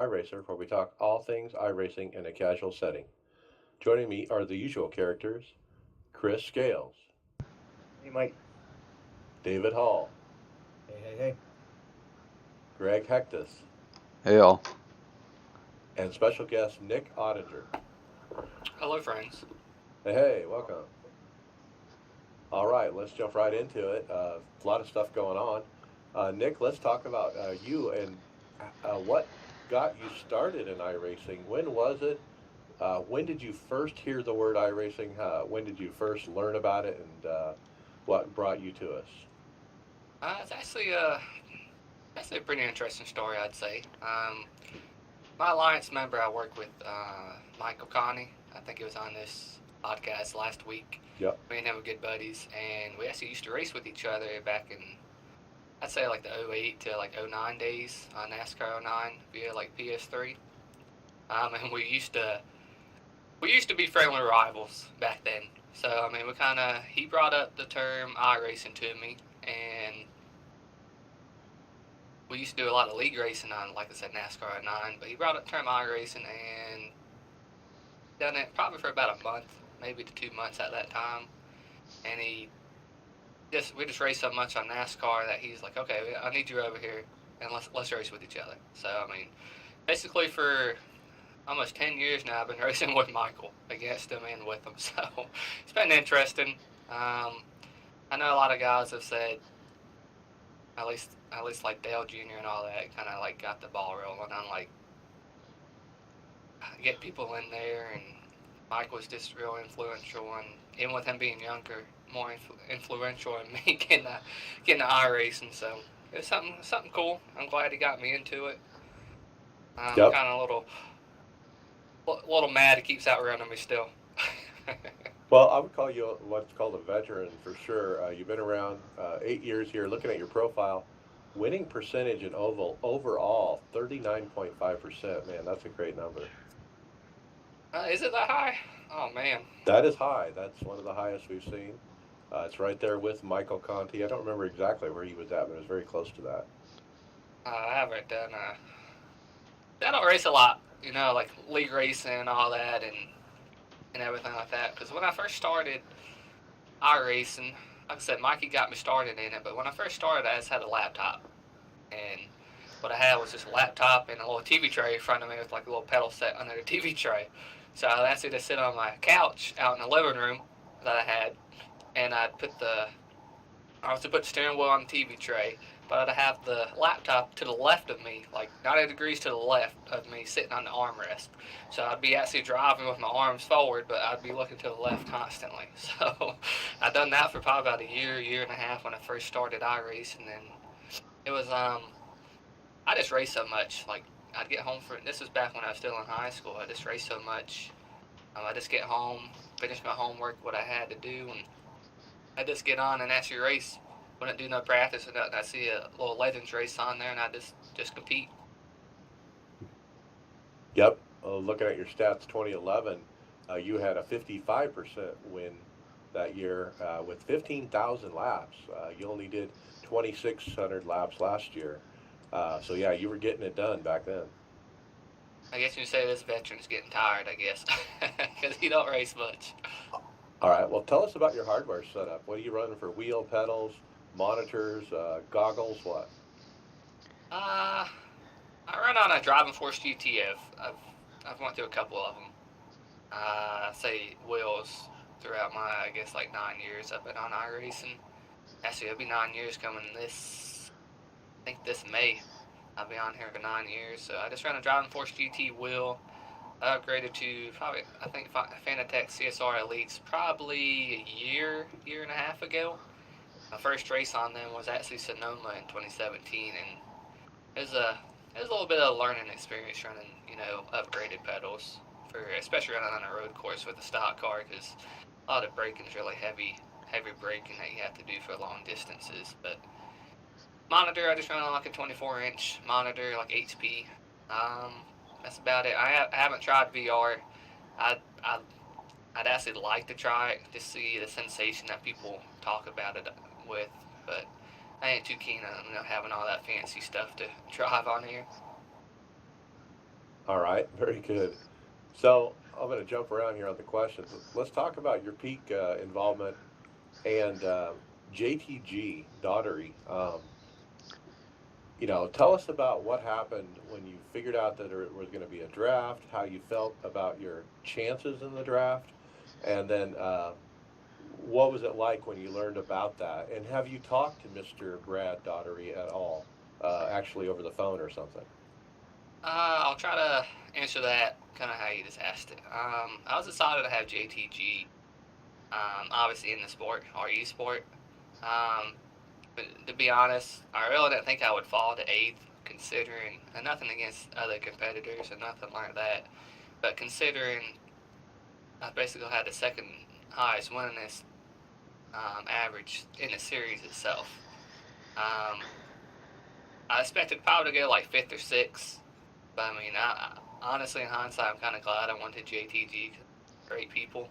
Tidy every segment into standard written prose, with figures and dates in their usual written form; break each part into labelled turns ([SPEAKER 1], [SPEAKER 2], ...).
[SPEAKER 1] iRacer, where we talk all things iRacing in a casual setting. Joining me are the usual characters Chris Scales,
[SPEAKER 2] Hey, Mike.
[SPEAKER 1] David Hall,
[SPEAKER 2] Hey, hey, hey.
[SPEAKER 1] Greg Hectus,
[SPEAKER 3] Hey all.
[SPEAKER 1] and special guest Nick Ottinger.
[SPEAKER 4] Hello, friends.
[SPEAKER 1] Hey, welcome. All right, let's jump right into it. A lot of stuff going on. Nick, let's talk about you and what got you started in iRacing. When was it? When did you first hear the word iRacing? When did you first learn about it, and what brought you to us?
[SPEAKER 4] It's actually a pretty interesting story, I'd say. My alliance member I work with, Michael Connie. I think he was on this podcast last week.
[SPEAKER 1] Yep.
[SPEAKER 4] Me and him were good buddies, and we actually used to race with each other back in, I'd say like the '08 to like '09 days on NASCAR '09 via like PS3. And we used to be friendly rivals back then. So I mean, he brought up the term iRacing to me, and we used to do a lot of league racing on, like I said, NASCAR '09. But he brought up the term iRacing and done it probably for about a month, maybe to 2 months at that time. And we just raced so much on NASCAR that he's like, okay, I need you over here, and let's race with each other. So I mean, basically for almost 10 years now, I've been racing with Michael, against him and with him. So it's been interesting. I know a lot of guys have said, at least like Dale Jr. and all that, kind of like got the ball rolling on like get people in there, and Mike was just real influential, and even with him being younger, more influential in me getting the iRacing. So it was something cool. I'm glad he got me into it. I'm
[SPEAKER 1] Yep.
[SPEAKER 4] kind of a little mad he keeps outrunning me still.
[SPEAKER 1] Well, I would call you what's called a veteran for sure. You've been around 8 years here. Looking at your profile, winning percentage in oval overall 39.5%. Man, that's a great number.
[SPEAKER 4] Is it that high? Oh man,
[SPEAKER 1] That is high. That's one of the highest we've seen. It's right there with Michael Conti. I don't remember exactly where he was at, but it was very close to that.
[SPEAKER 4] I haven't done. I don't race a lot, like league racing and all that, and everything like that. Because when I first started iRacing, like I said, Mikey got me started in it. But when I first started, I just had a laptop, and what I had was just a laptop and a little TV tray in front of me with like a little pedal set under the TV tray. So I'd actually just sit on my couch out in the living room that I had, and I was to put the steering wheel on the TV tray, but I'd have the laptop to the left of me, like 90 degrees to the left of me, sitting on the armrest. So I'd be actually driving with my arms forward, but I'd be looking to the left constantly. So I'd done that for probably about a year and a half when I first started iRacing, and it was I just raced so much. Like I'd get home this was back when I was still in high school. I just raced so much. I just get home, finish my homework, what I had to do, and I just get on and actually race. Wouldn't do no practice or nothing. I see a little Legends race on there, and I just compete.
[SPEAKER 1] Yep. Looking at your stats, 2011, you had a 55% win that year with 15,000 laps. You only did 2,600 laps last year. So, yeah, you were getting it done back then.
[SPEAKER 4] I guess you can say this veteran's getting tired. I guess because he don't race much.
[SPEAKER 1] All right. Well, tell us about your hardware setup. What are you running for wheel, pedals, monitors, goggles, what?
[SPEAKER 4] Uh, I run on a Driving Force GTF. I've went through a couple of them. Say wheels throughout my, I guess, like 9 years I've been on iRacing. Actually, it'll be 9 years coming I think this May. I'll be on here for 9 years. So I just ran a Driving Force GT wheel. I upgraded to probably, I think, Fanatec CSR Elites probably a year and a half ago. My first race on them was actually Sonoma in 2017, and it was a little bit of a learning experience running, upgraded pedals for, especially running on a road course with a stock car, because a lot of braking is really heavy braking that you have to do for long distances. But monitor, I just run on like a 24-inch monitor, like HP. Um, that's about it. I haven't tried VR. I I I'd actually like to try it to see the sensation that people talk about it with, but I ain't too keen on having all that fancy stuff to drive on here.
[SPEAKER 1] All right, very good. So I'm going to jump around here on the questions. Let's talk about your peak involvement and JTG Daughtery. Tell us about what happened when you figured out that there was going to be a draft, how you felt about your chances in the draft, and then what was it like when you learned about that? And have you talked to Mr. Brad Daughtery at all, actually over the phone or something?
[SPEAKER 4] I'll try to answer that kind of how you just asked it. I was excited to have JTG, obviously in the sport or e-sport. Um, but to be honest, I really didn't think I would fall to eighth, considering, and nothing against other competitors or nothing like that, but considering I basically had the second highest winningest average in the series itself. Um, I expected probably to go like fifth or sixth, but I mean, honestly, in hindsight, I'm kind of glad I went to JTG. Great people.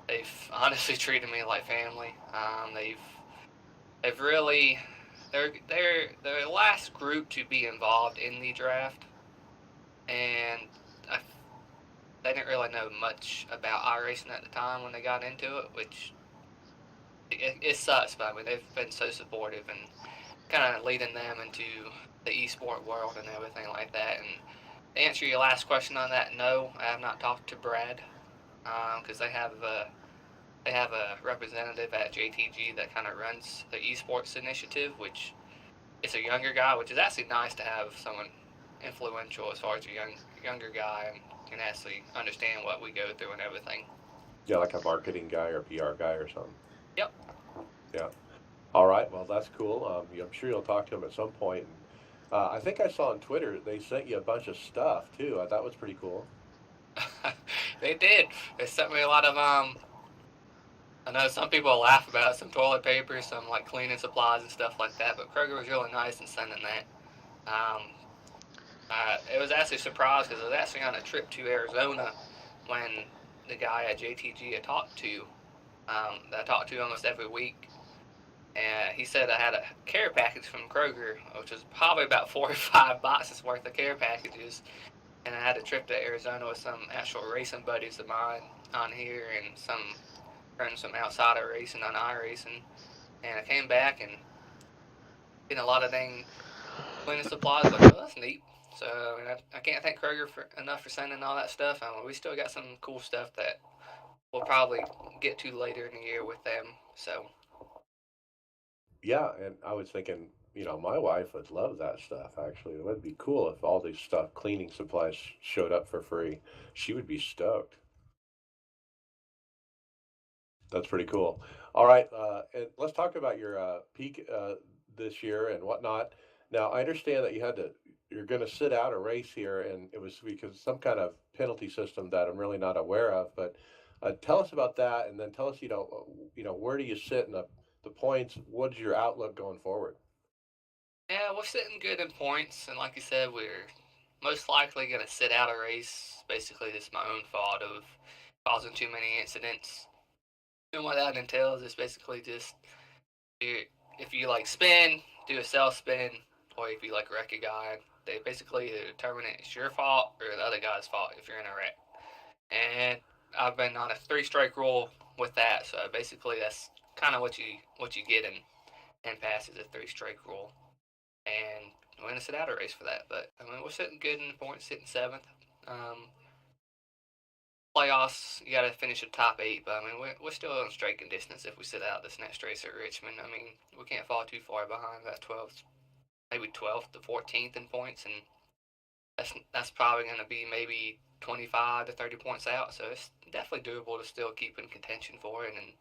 [SPEAKER 4] They've honestly treated me like family. They've really they're the last group to be involved in the draft, and I, they didn't really know much about iRacing at the time when they got into it, which it sucks. But I mean, they've been so supportive and kind of leading them into the esport world and everything like that. And to answer your last question on that, no, I have not talked to Brad because they have a representative at JTG that kind of runs the esports initiative, which is a younger guy, which is actually nice to have someone influential as far as a younger guy and can actually understand what we go through and everything.
[SPEAKER 1] Yeah, like a marketing guy or PR guy or something.
[SPEAKER 4] Yep.
[SPEAKER 1] Yeah. All right. Well, that's cool. I'm sure you'll talk to him at some point. And I think I saw on Twitter they sent you a bunch of stuff too. That was pretty cool.
[SPEAKER 4] They did. They sent me a lot of I know some people laugh about it, some toilet paper, some like cleaning supplies and stuff like that, but Kroger was really nice in sending that. Um, it was actually a surprise because I was actually on a trip to Arizona when the guy at JTG that I talked to almost every week, and he said I had a care package from Kroger, which was probably about 4 or 5 boxes worth of care packages, and I had a trip to Arizona with some actual racing buddies of mine on here and some friends from outside of racing on iRacing, and I came back and getting a lot of dang cleaning supplies. Like, oh, that's neat. So I mean, I can't thank Kroger for enough for sending all that stuff. We still got some cool stuff that we'll probably get to later in the year with them. So
[SPEAKER 1] Yeah, and I was thinking, my wife would love that stuff. Actually, it would be cool if all these stuff, cleaning supplies, showed up for free. She would be stoked. That's pretty cool. All right, and let's talk about your peak this year and whatnot. Now, I understand that you're going to sit out a race here, and it was because some kind of penalty system that I'm really not aware of. But tell us about that, and then tell us, where do you sit in the points? What is your outlook going forward?
[SPEAKER 4] yeah, we're sitting good in points, and like you said, we're most likely going to sit out a race. Basically, it's my own fault of causing too many incidents. And what that entails is basically just if you like spin, do a self spin, or if you like wreck a guy, they basically determine it's your fault or the other guy's fault if you're in a wreck. And I've been on a 3 strike rule with that, so basically that's kind of what you get in passes a 3 strike rule. And we're gonna sit out a race for that, but I mean we're sitting good in the points, sitting seventh. Um, Playoffs, you got to finish the top eight, but I mean we're still in striking distance if we sit out this next race at Richmond. I mean we can't fall too far behind that 12th, maybe 12th to 14th in points, and that's probably going to be maybe 25 to 30 points out. So it's definitely doable to still keep in contention for it. And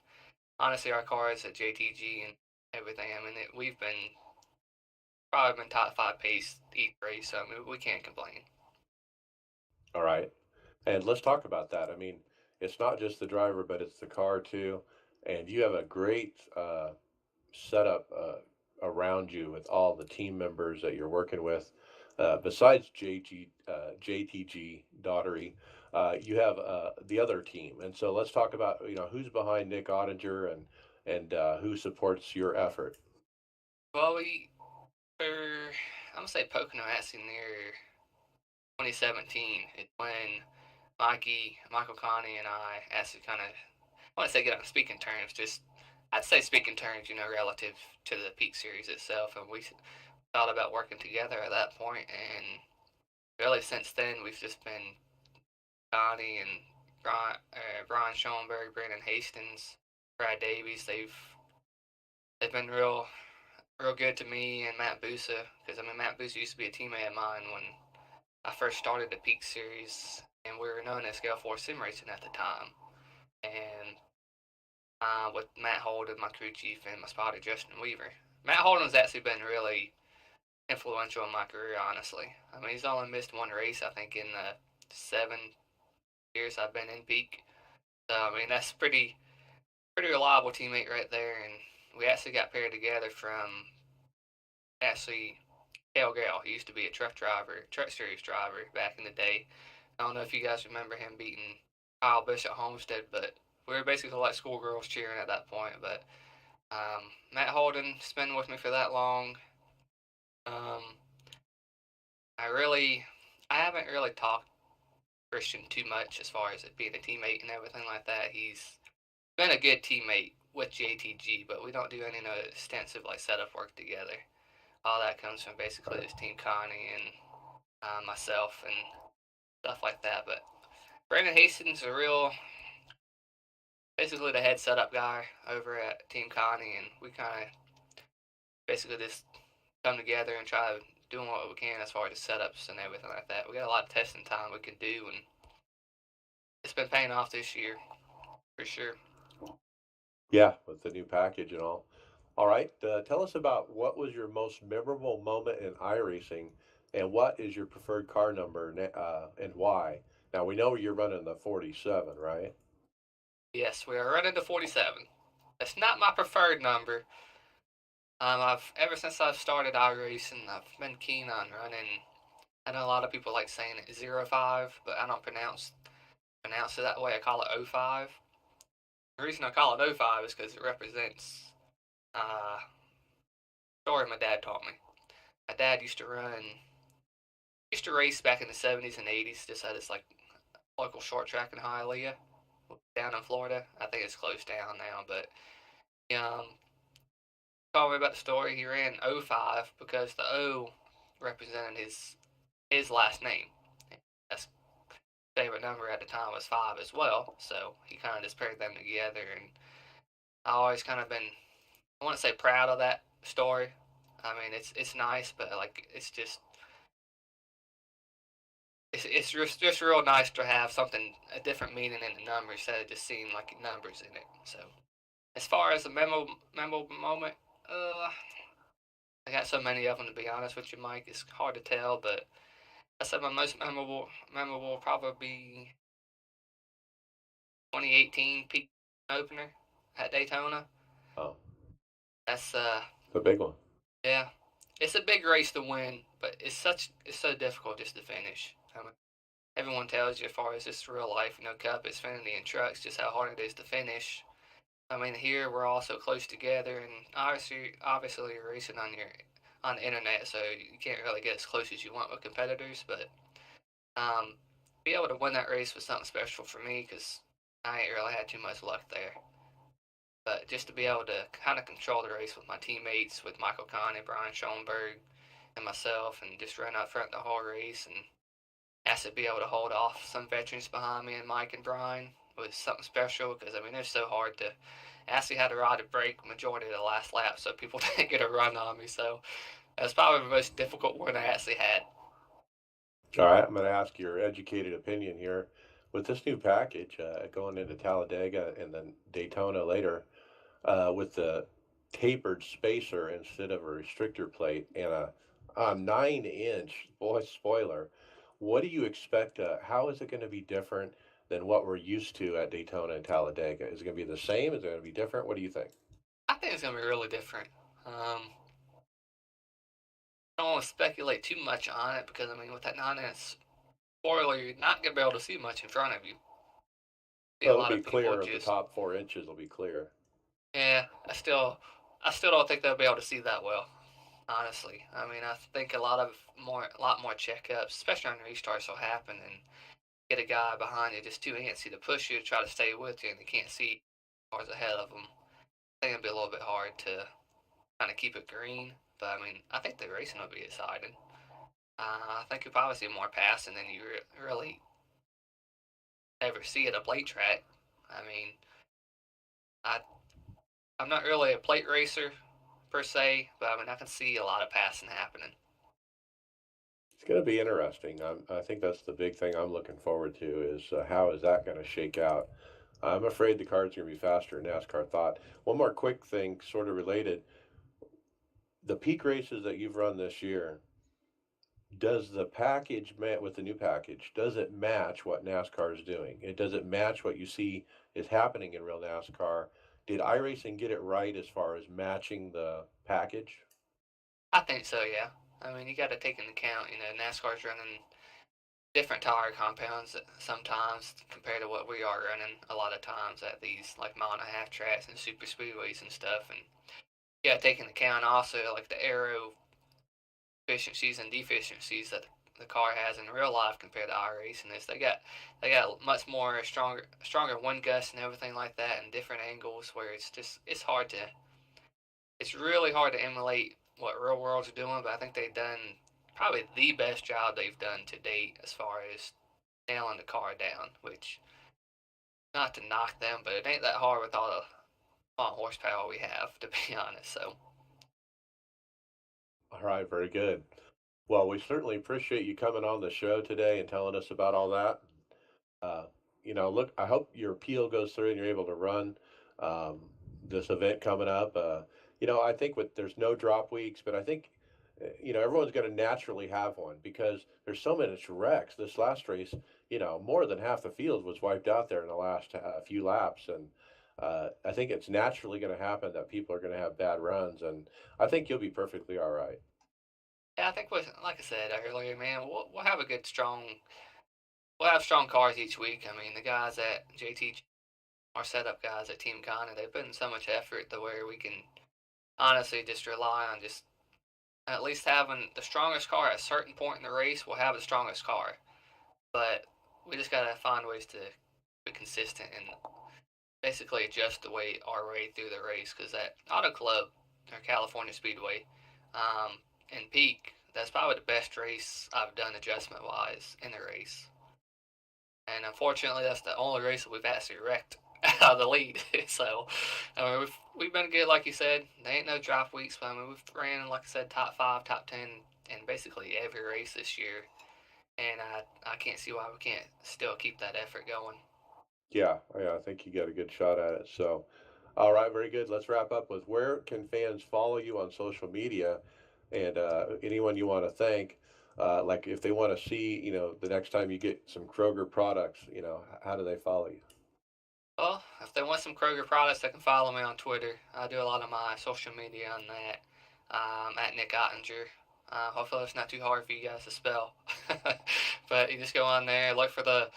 [SPEAKER 4] honestly, our cars at JTG and everything, I mean we've been probably been top five pace each race, so I mean we can't complain.
[SPEAKER 1] All right. And let's talk about that. I mean, it's not just the driver, but it's the car too. And you have a great setup around you with all the team members that you're working with. Besides JTG Daughtery, you have the other team. And so let's talk about who's behind Nick Ottinger and who supports your effort.
[SPEAKER 4] Well, I'm gonna say poking our ass in there 2017. It's when Michael Connie, and I actually kind of, I want to say get on speaking terms, just I'd say speaking terms, relative to the Peak Series itself, and we thought about working together at that point, and really since then we've just been Connie and Brian Schoenberg, Brandon Hastings, Brad Davies. They've been real good to me, and Matt Busa, because Matt Busa used to be a teammate of mine when I first started the Peak Series, and we were known as Scale 4 Sim Racing at the time. And with Matt Holden, my crew chief, and my spotter Justin Weaver. Matt Holden's actually been really influential in my career, honestly. He's only missed one race, I think, in the 7 years I've been in Peak. So that's pretty reliable teammate right there, and we actually got paired together from actually Cale Gale. He used to be a truck series driver back in the day. I don't know if you guys remember him beating Kyle Busch at Homestead, but we were basically like schoolgirls cheering at that point. But Matt Holden's been with me for that long. Um, I haven't really talked Christian too much as far as it being a teammate and everything like that. He's been a good teammate with JTG, but we don't do any extensive like setup work together. All that comes from basically this Team Connie and myself and stuff like that. But Brandon Hastings is basically the head setup guy over at Team Connie, and we kind of basically just come together and try doing what we can as far as the setups and everything like that. We got a lot of testing time we can do, and it's been paying off this year for sure.
[SPEAKER 1] Yeah, with the new package and all. All right, tell us about what was your most memorable moment in iRacing, and what is your preferred car number and why? Now we know you're running the 47, right?
[SPEAKER 4] Yes, we are running to 47. That's not my preferred number. I've ever since I've started iRacing, I've been keen on running. I know a lot of people like saying it 05, but I don't pronounce it that way. I call it 05. The reason I call it 05 is because it represents uh, story my dad taught me. My dad used to race back in the 70s and 80s. Just at this like local short track in Hialeah, down in Florida. I think it's closed down now, but um, told me about the story. He ran 05 because the O represented his last name. That's favorite number at the time was 5 as well. So he kind of just paired them together, and I always kind of been, I want to say, proud of that story. It's nice, but like it's just real nice to have something a different meaning in the number instead of just seeing like numbers in it. So as far as the memorable moment, I got so many of them to be honest with you, Mike. It's hard to tell, but I said my most memorable will probably be 2018 peak opener at Daytona.
[SPEAKER 1] Oh,
[SPEAKER 4] That's
[SPEAKER 1] the big one.
[SPEAKER 4] yeah, it's a big race to win, but it's so difficult just to finish. Everyone tells you as far as this real life, Cup, Xfinity, and trucks, just how hard it is to finish. Here we're all so close together, and obviously you're racing on the internet, so you can't really get as close as you want with competitors. But um, be able to win that race was something special for me because I ain't really had too much luck there. But just to be able to kind of control the race with my teammates, with Michael Conn and Brian Schoenberg and myself, and just run up front the whole race, and actually be able to hold off some veterans behind me and Mike and Brian was something special because they're so hard to. Actually had to ride a brake majority of the last lap so people didn't get a run on me. So that's probably the most difficult one I actually had.
[SPEAKER 1] All right, I'm going to ask your educated opinion here. With this new package going into Talladega and then Daytona later, with the tapered spacer instead of a restrictor plate and a 9-inch spoiler, what do you expect? How is it going to be different than what we're used to at Daytona and Talladega? Is it going to be the same? Is it going to be different? What do you think?
[SPEAKER 4] I think it's gonna be really different. I don't want to speculate too much on it because with that 9-inch spoiler, you're not gonna be able to see much in front of you. See a
[SPEAKER 1] Well, it'll
[SPEAKER 4] lot
[SPEAKER 1] be
[SPEAKER 4] of people
[SPEAKER 1] clear. The
[SPEAKER 4] just
[SPEAKER 1] top 4 inches will be clear.
[SPEAKER 4] yeah. I still don't think they'll be able to see that well. Honestly, I mean, I think a lot more checkups, especially on restarts, will happen, and get a guy behind you just too antsy to push you to try to stay with you, and they can't see cars ahead of them. I think it'll be a little bit hard to kind of keep it green, but I mean, I think the racing will be exciting. I think you'll probably see more passing than you really ever see at a plate track. I mean, I I'm not really a plate racer per se, but I mean I can see a lot of passing happening.
[SPEAKER 1] It's going to be interesting. I think that's the big thing I'm looking forward to is how is that going to shake out. I'm afraid the cars are going to be faster than NASCAR thought. One more quick thing, sort of related. The peak races that you've run this year, does the package with the new package, does it match what NASCAR is doing? Does it match what you see is happening in real NASCAR? Did iRacing get it right as far as matching the package?
[SPEAKER 4] I think so, yeah. I mean, you got to take into account, NASCAR's running different tire compounds sometimes compared to what we are running a lot of times at these like mile and a half tracks and super speedways and stuff. And you got to take into account also like the aero efficiencies and deficiencies that the car has in real life compared to our racing is they got much more stronger wind gusts and everything like that and different angles where it's really hard to emulate what real world's doing, but I think they've done probably the best job they've done to date as far as nailing the car down, which not to knock them, but it ain't that hard with all the horsepower we have, to be honest. So
[SPEAKER 1] All right, very good. Well, we certainly appreciate you coming on the show today and telling us about all that. Uh, look, I hope your appeal goes through and you're able to run um, this event coming up. I think there's no drop weeks, but I think everyone's going to naturally have one because there's so many wrecks. This last race, more than half the field was wiped out there in the last few laps, and I think it's naturally going to happen that people are going to have bad runs, and I think you'll be perfectly all right.
[SPEAKER 4] yeah, I think like I said earlier, man, we'll have a good we'll have strong cars each week. I mean, the guys at JT, our setup guys at Team Connie, they put in so much effort to where we can honestly just rely on just at least having the strongest car at a certain point in the race. We'll have the strongest car, but we just gotta find ways to be consistent and basically adjust the way our way through the race because that Auto Club or California Speedway in peak, that's probably the best race I've done adjustment wise in the race. And unfortunately, that's the only race that we've actually wrecked out of the lead. So, I mean, we've been good, like you said. There ain't no drop weeks, but I mean, we've ran, like I said, top five, top 10 in basically every race this year. And I can't see why we can't still keep that effort going.
[SPEAKER 1] Yeah, yeah, I think you got a good shot at it. So, all right, very good. Let's wrap up with where can fans follow you on social media, and anyone you want to thank. Like if they want to see, the next time you get some Kroger products, how do they follow you?
[SPEAKER 4] Well, if they want some Kroger products, they can follow me on Twitter. I do a lot of my social media on that at Nick Ottinger. Hopefully, it's not too hard for you guys to spell. But you just go on there, look for the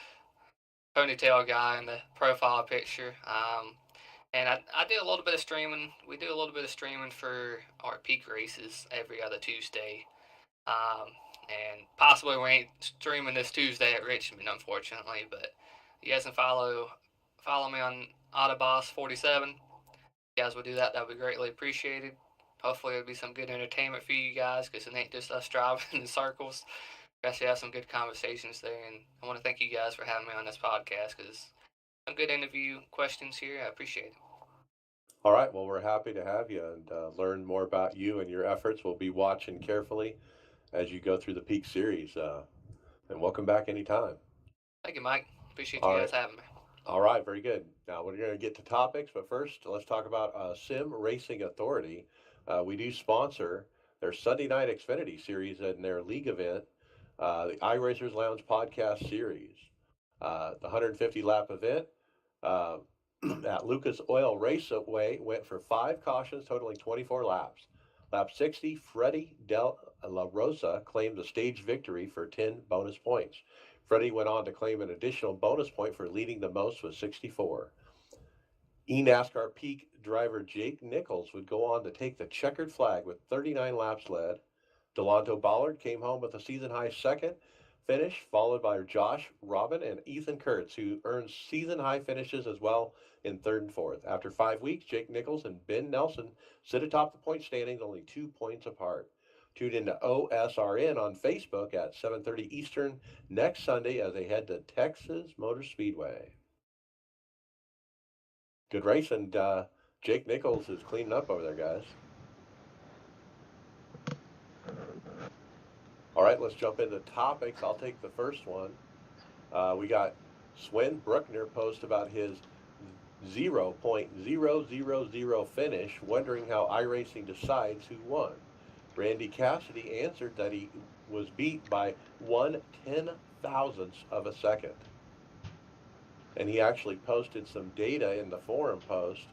[SPEAKER 4] ponytail guy in the profile picture. And I do a little bit of streaming. We do a little bit of streaming for our peak races every other Tuesday. Um, and possibly we ain't streaming this Tuesday at Richmond, unfortunately. But you guys can follow me on Autoboss47. If you guys would do that, that would be greatly appreciated. Hopefully, it'll be some good entertainment for you guys because it ain't just us driving in circles. We actually have some good conversations there, and I want to thank you guys for having me on this podcast because some good interview questions here. I appreciate it.
[SPEAKER 1] All right, well, we're happy to have you and learn more about you and your efforts. We'll be watching carefully as you go through the Peak Series, and welcome back anytime.
[SPEAKER 4] Thank you, Mike. Appreciate
[SPEAKER 1] All
[SPEAKER 4] you
[SPEAKER 1] right.
[SPEAKER 4] guys having me.
[SPEAKER 1] All right, very good. Now we're going to get to topics, but first let's talk about Sim Racing Authority. We do sponsor their Sunday Night Xfinity Series and their league event, the iRacers Lounge Podcast Series. The 150 lap event uh, at Lucas Oil Raceway went for 5 cautions, totaling 24 laps. Lap 60, Freddie Del La Rosa claimed the stage victory for 10 bonus points. Freddie went on to claim an additional bonus point for leading the most with 64. eNASCAR peak driver Jake Nichols would go on to take the checkered flag with 39 laps led. Delonto Ballard came home with a season high second finish, followed by Josh Robin and Ethan Kurtz, who earned season high finishes as well in third and fourth. After 5 weeks, Jake Nichols and Ben Nelson sit atop the point standings, only 2 points apart. Tune into OSRN on Facebook at 7:30 Eastern next Sunday as they head to Texas Motor Speedway. Good race, and Jake Nichols is cleaning up over there, guys. All right, let's jump into topics. I'll take the first one. We got Swen Bruckner post about his 0.000 finish, wondering how iRacing decides who won. Randy Cassidy answered that he was beat by 1/10,000th of a second. And he actually posted some data in the forum post,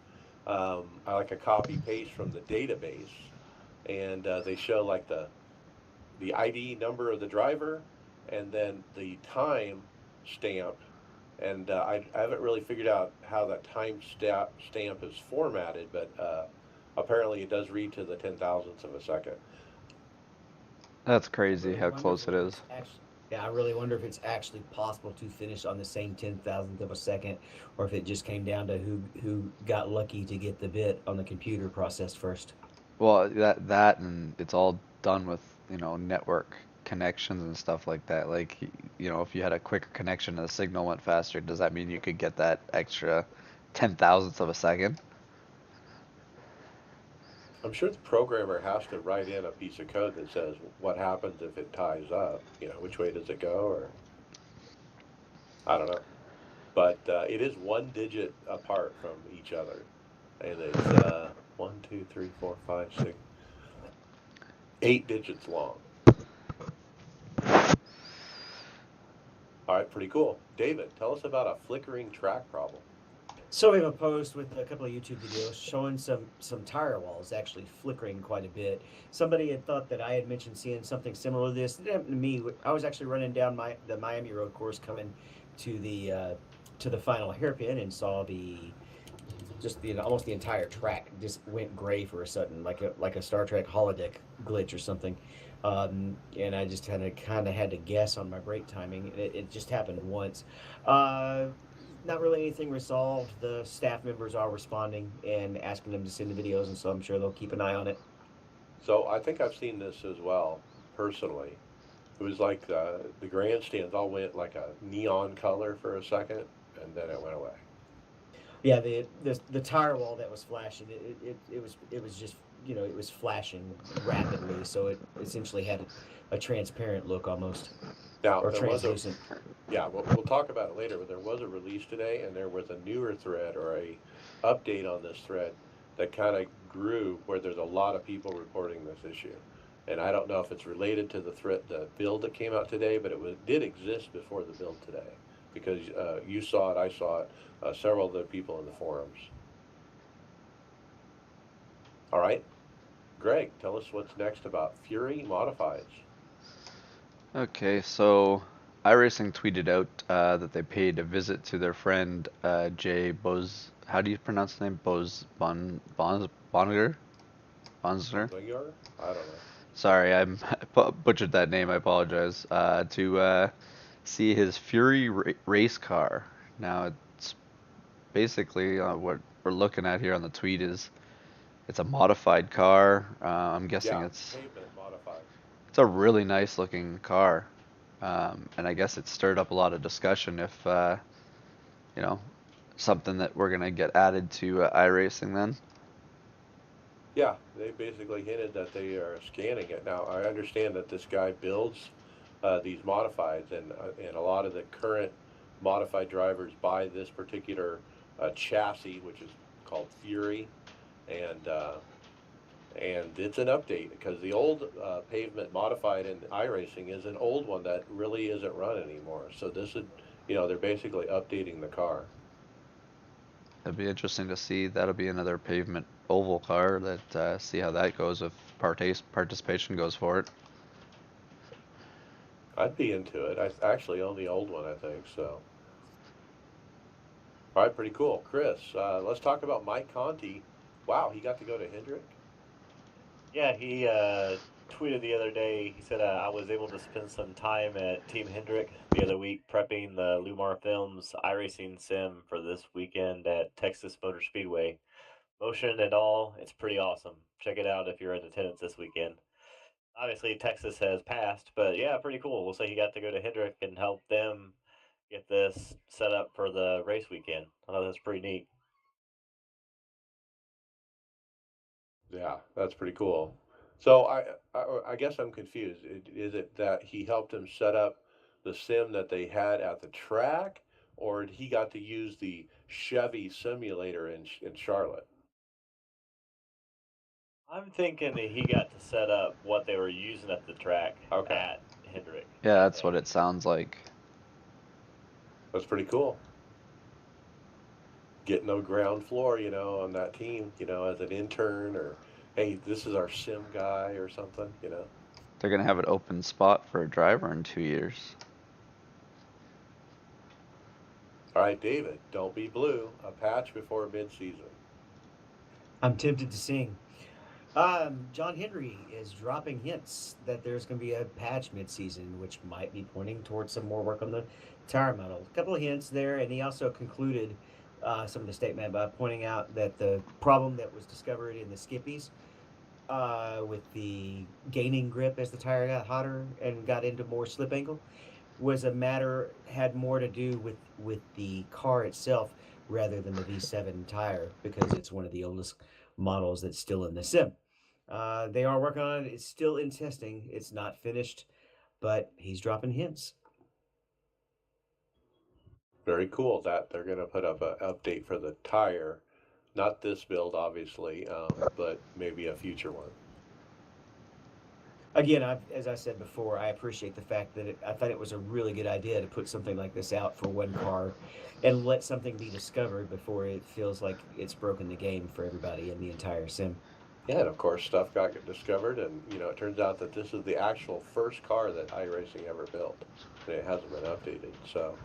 [SPEAKER 1] like a copy paste from the database, and they show like the ID number of the driver and then the time stamp. And I haven't really figured out how that time stamp is formatted, but apparently it does read to the 10,000th of a second.
[SPEAKER 3] That's crazy how close it is.
[SPEAKER 2] Yeah, I really wonder if it's actually possible to finish on the same 10,000th of a second, or if it just came down to who got lucky to get the bit on the computer processed first.
[SPEAKER 3] Well, that and it's all done with, network connections and stuff like that. Like, if you had a quicker connection and the signal went faster, does that mean you could get that extra 10,000th of a second?
[SPEAKER 1] I'm sure the programmer has to write in a piece of code that says what happens if it ties up. Which way does it go, or I don't know. But it is one digit apart from each other, and it's 1, 2, 3, 4, 5, 6, 8 digits long. All right, pretty cool. David, tell us about a flickering track problem.
[SPEAKER 2] So we have a post with a couple of YouTube videos showing some tire walls actually flickering quite a bit. Somebody had thought that I had mentioned seeing something similar to this. It happened to me. I was actually running down the Miami Road course coming to the final hairpin and saw almost the entire track just went gray for a sudden, like a Star Trek holodeck glitch or something. And I just kind of had to guess on my brake timing. It just happened once. Not really anything resolved. The staff members are responding and asking them to send the videos, and so I'm sure they'll keep an eye on it.
[SPEAKER 1] So I think I've seen this as well, personally. It was like the grandstands all went like a neon color for a second, and then it went away.
[SPEAKER 2] Yeah, the tire wall that was flashing, it was just it was flashing rapidly, so it essentially had a transparent look almost,
[SPEAKER 1] Now,
[SPEAKER 2] or
[SPEAKER 1] there was
[SPEAKER 2] translucent.
[SPEAKER 1] yeah, we'll talk about it later, but there was a release today, and there was a newer thread or a update on this thread that kind of grew where there's a lot of people reporting this issue. And I don't know if it's related to the build that came out today, but did exist before the build today, because you saw it, I saw it, several other people in the forums. All right, Greg, tell us what's next about Fury Modifieds.
[SPEAKER 3] Okay, so iRacing tweeted out that they paid a visit to their friend Jay Boz. How do you pronounce the name? Bonner?
[SPEAKER 1] Bonziger? I don't know.
[SPEAKER 3] Sorry, I butchered that name. I apologize. To see his Fury race car. Now, it's basically what we're looking at here on the tweet is it's a modified car. I'm guessing it's
[SPEAKER 1] pavement modified.
[SPEAKER 3] It's a really nice looking car, and I guess it stirred up a lot of discussion if, something that we're gonna get added to iRacing then.
[SPEAKER 1] Yeah, they basically hinted that they are scanning it. Now, I understand that this guy builds these modifieds, and a lot of the current modified drivers buy this particular chassis, which is called Fury, and it's an update because the old pavement modified in iRacing is an old one that really isn't run anymore. So this is, they're basically updating the car.
[SPEAKER 3] It'd be interesting to see. That'll be another pavement oval car. See how that goes if participation goes for it.
[SPEAKER 1] I'd be into it. I actually own the old one, I think so. All right, pretty cool. Chris, let's talk about Mike Conti. Wow, he got to go to Hendrick.
[SPEAKER 5] Yeah, he tweeted the other day. He said, I was able to spend some time at Team Hendrick the other week prepping the Lumar Films iRacing sim for this weekend at Texas Motor Speedway. Motion and all, it's pretty awesome. Check it out if you're in attendance this weekend. Obviously, Texas has passed, but yeah, pretty cool. We'll say he got to go to Hendrick and help them get this set up for the race weekend. I thought that's pretty neat.
[SPEAKER 1] Yeah, that's pretty cool. So I guess I'm confused. Is it that he helped him set up the sim that they had at the track, or he got to use the Chevy simulator in Charlotte?
[SPEAKER 5] I'm thinking that he got to set up what they were using at the track
[SPEAKER 1] Okay,
[SPEAKER 5] at Hendrick.
[SPEAKER 3] Yeah,
[SPEAKER 5] I
[SPEAKER 3] that's what
[SPEAKER 5] think.
[SPEAKER 3] it sounds like.
[SPEAKER 1] that's pretty cool. Getting no ground floor, on that team, as an intern or, hey, this is our sim guy or something.
[SPEAKER 3] They're gonna have an open spot for a driver in 2 years.
[SPEAKER 1] All right, David, don't be blue. A patch before midseason.
[SPEAKER 2] I'm tempted to sing. John Henry is dropping hints that there's going to be a patch midseason, which might be pointing towards some more work on the tire model. A couple of hints there, and he also concluded some of the statement by pointing out that the problem that was discovered in the Skippies with the gaining grip as the tire got hotter and got into more slip angle was a matter had more to do with the car itself rather than the V7 tire because it's one of the oldest models that's still in the sim. They are working on it. It's still in testing. It's not finished, but he's dropping hints.
[SPEAKER 1] Very cool that they're going to put up an update for the tire. Not this build, obviously, but maybe a future one.
[SPEAKER 2] Again, as I said before, I appreciate the fact that I thought it was a really good idea to put something like this out for one car and let something be discovered before it feels like it's broken the game for everybody in the entire sim.
[SPEAKER 1] Yeah, and of course, stuff got discovered, and it turns out that this is the actual first car that iRacing ever built, and it hasn't been updated. So,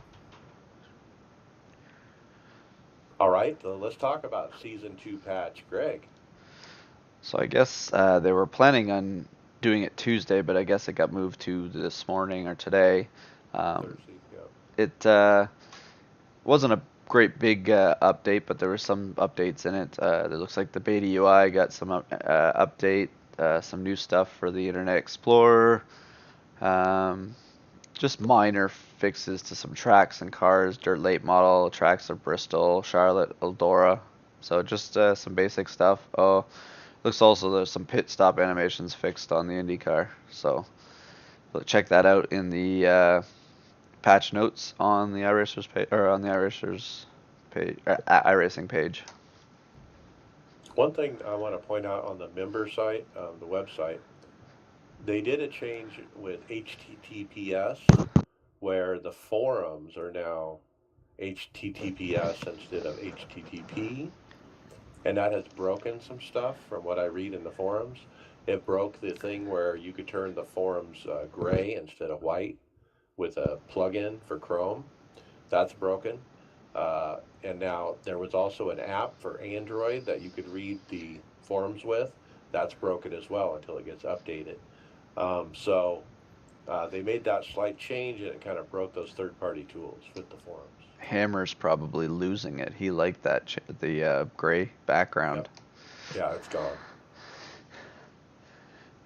[SPEAKER 1] all right, let's talk about season 2 patch, Greg.
[SPEAKER 3] So I guess they were planning on doing it Tuesday, but I guess it got moved to this morning or today.
[SPEAKER 1] Thursday, yeah.
[SPEAKER 3] It wasn't a great big update, but there were some updates in it. It looks like the beta UI got some update, some new stuff for the Internet Explorer, um, just minor fixes to some tracks and cars. Dirt late model tracks of Bristol, Charlotte, Eldora. So just some basic stuff. Oh, looks also there's some pit stop animations fixed on the IndyCar. So check that out in the patch notes on the iRacers page or on the iRacers page, iRacing page.
[SPEAKER 1] One thing I want to point out on the member site, the website, they did a change with HTTPS where the forums are now HTTPS instead of HTTP, and that has broken some stuff from what I read in the forums. It broke the thing where you could turn the forums gray instead of white with a plugin for Chrome. That's broken. And now there was also an app for Android that you could read the forums with. That's broken as well until it gets updated. So they made that slight change and it kind of broke those third party tools with the forums.
[SPEAKER 3] Hammer's probably losing it. He liked that the gray background.
[SPEAKER 1] Yep. Yeah, it's gone.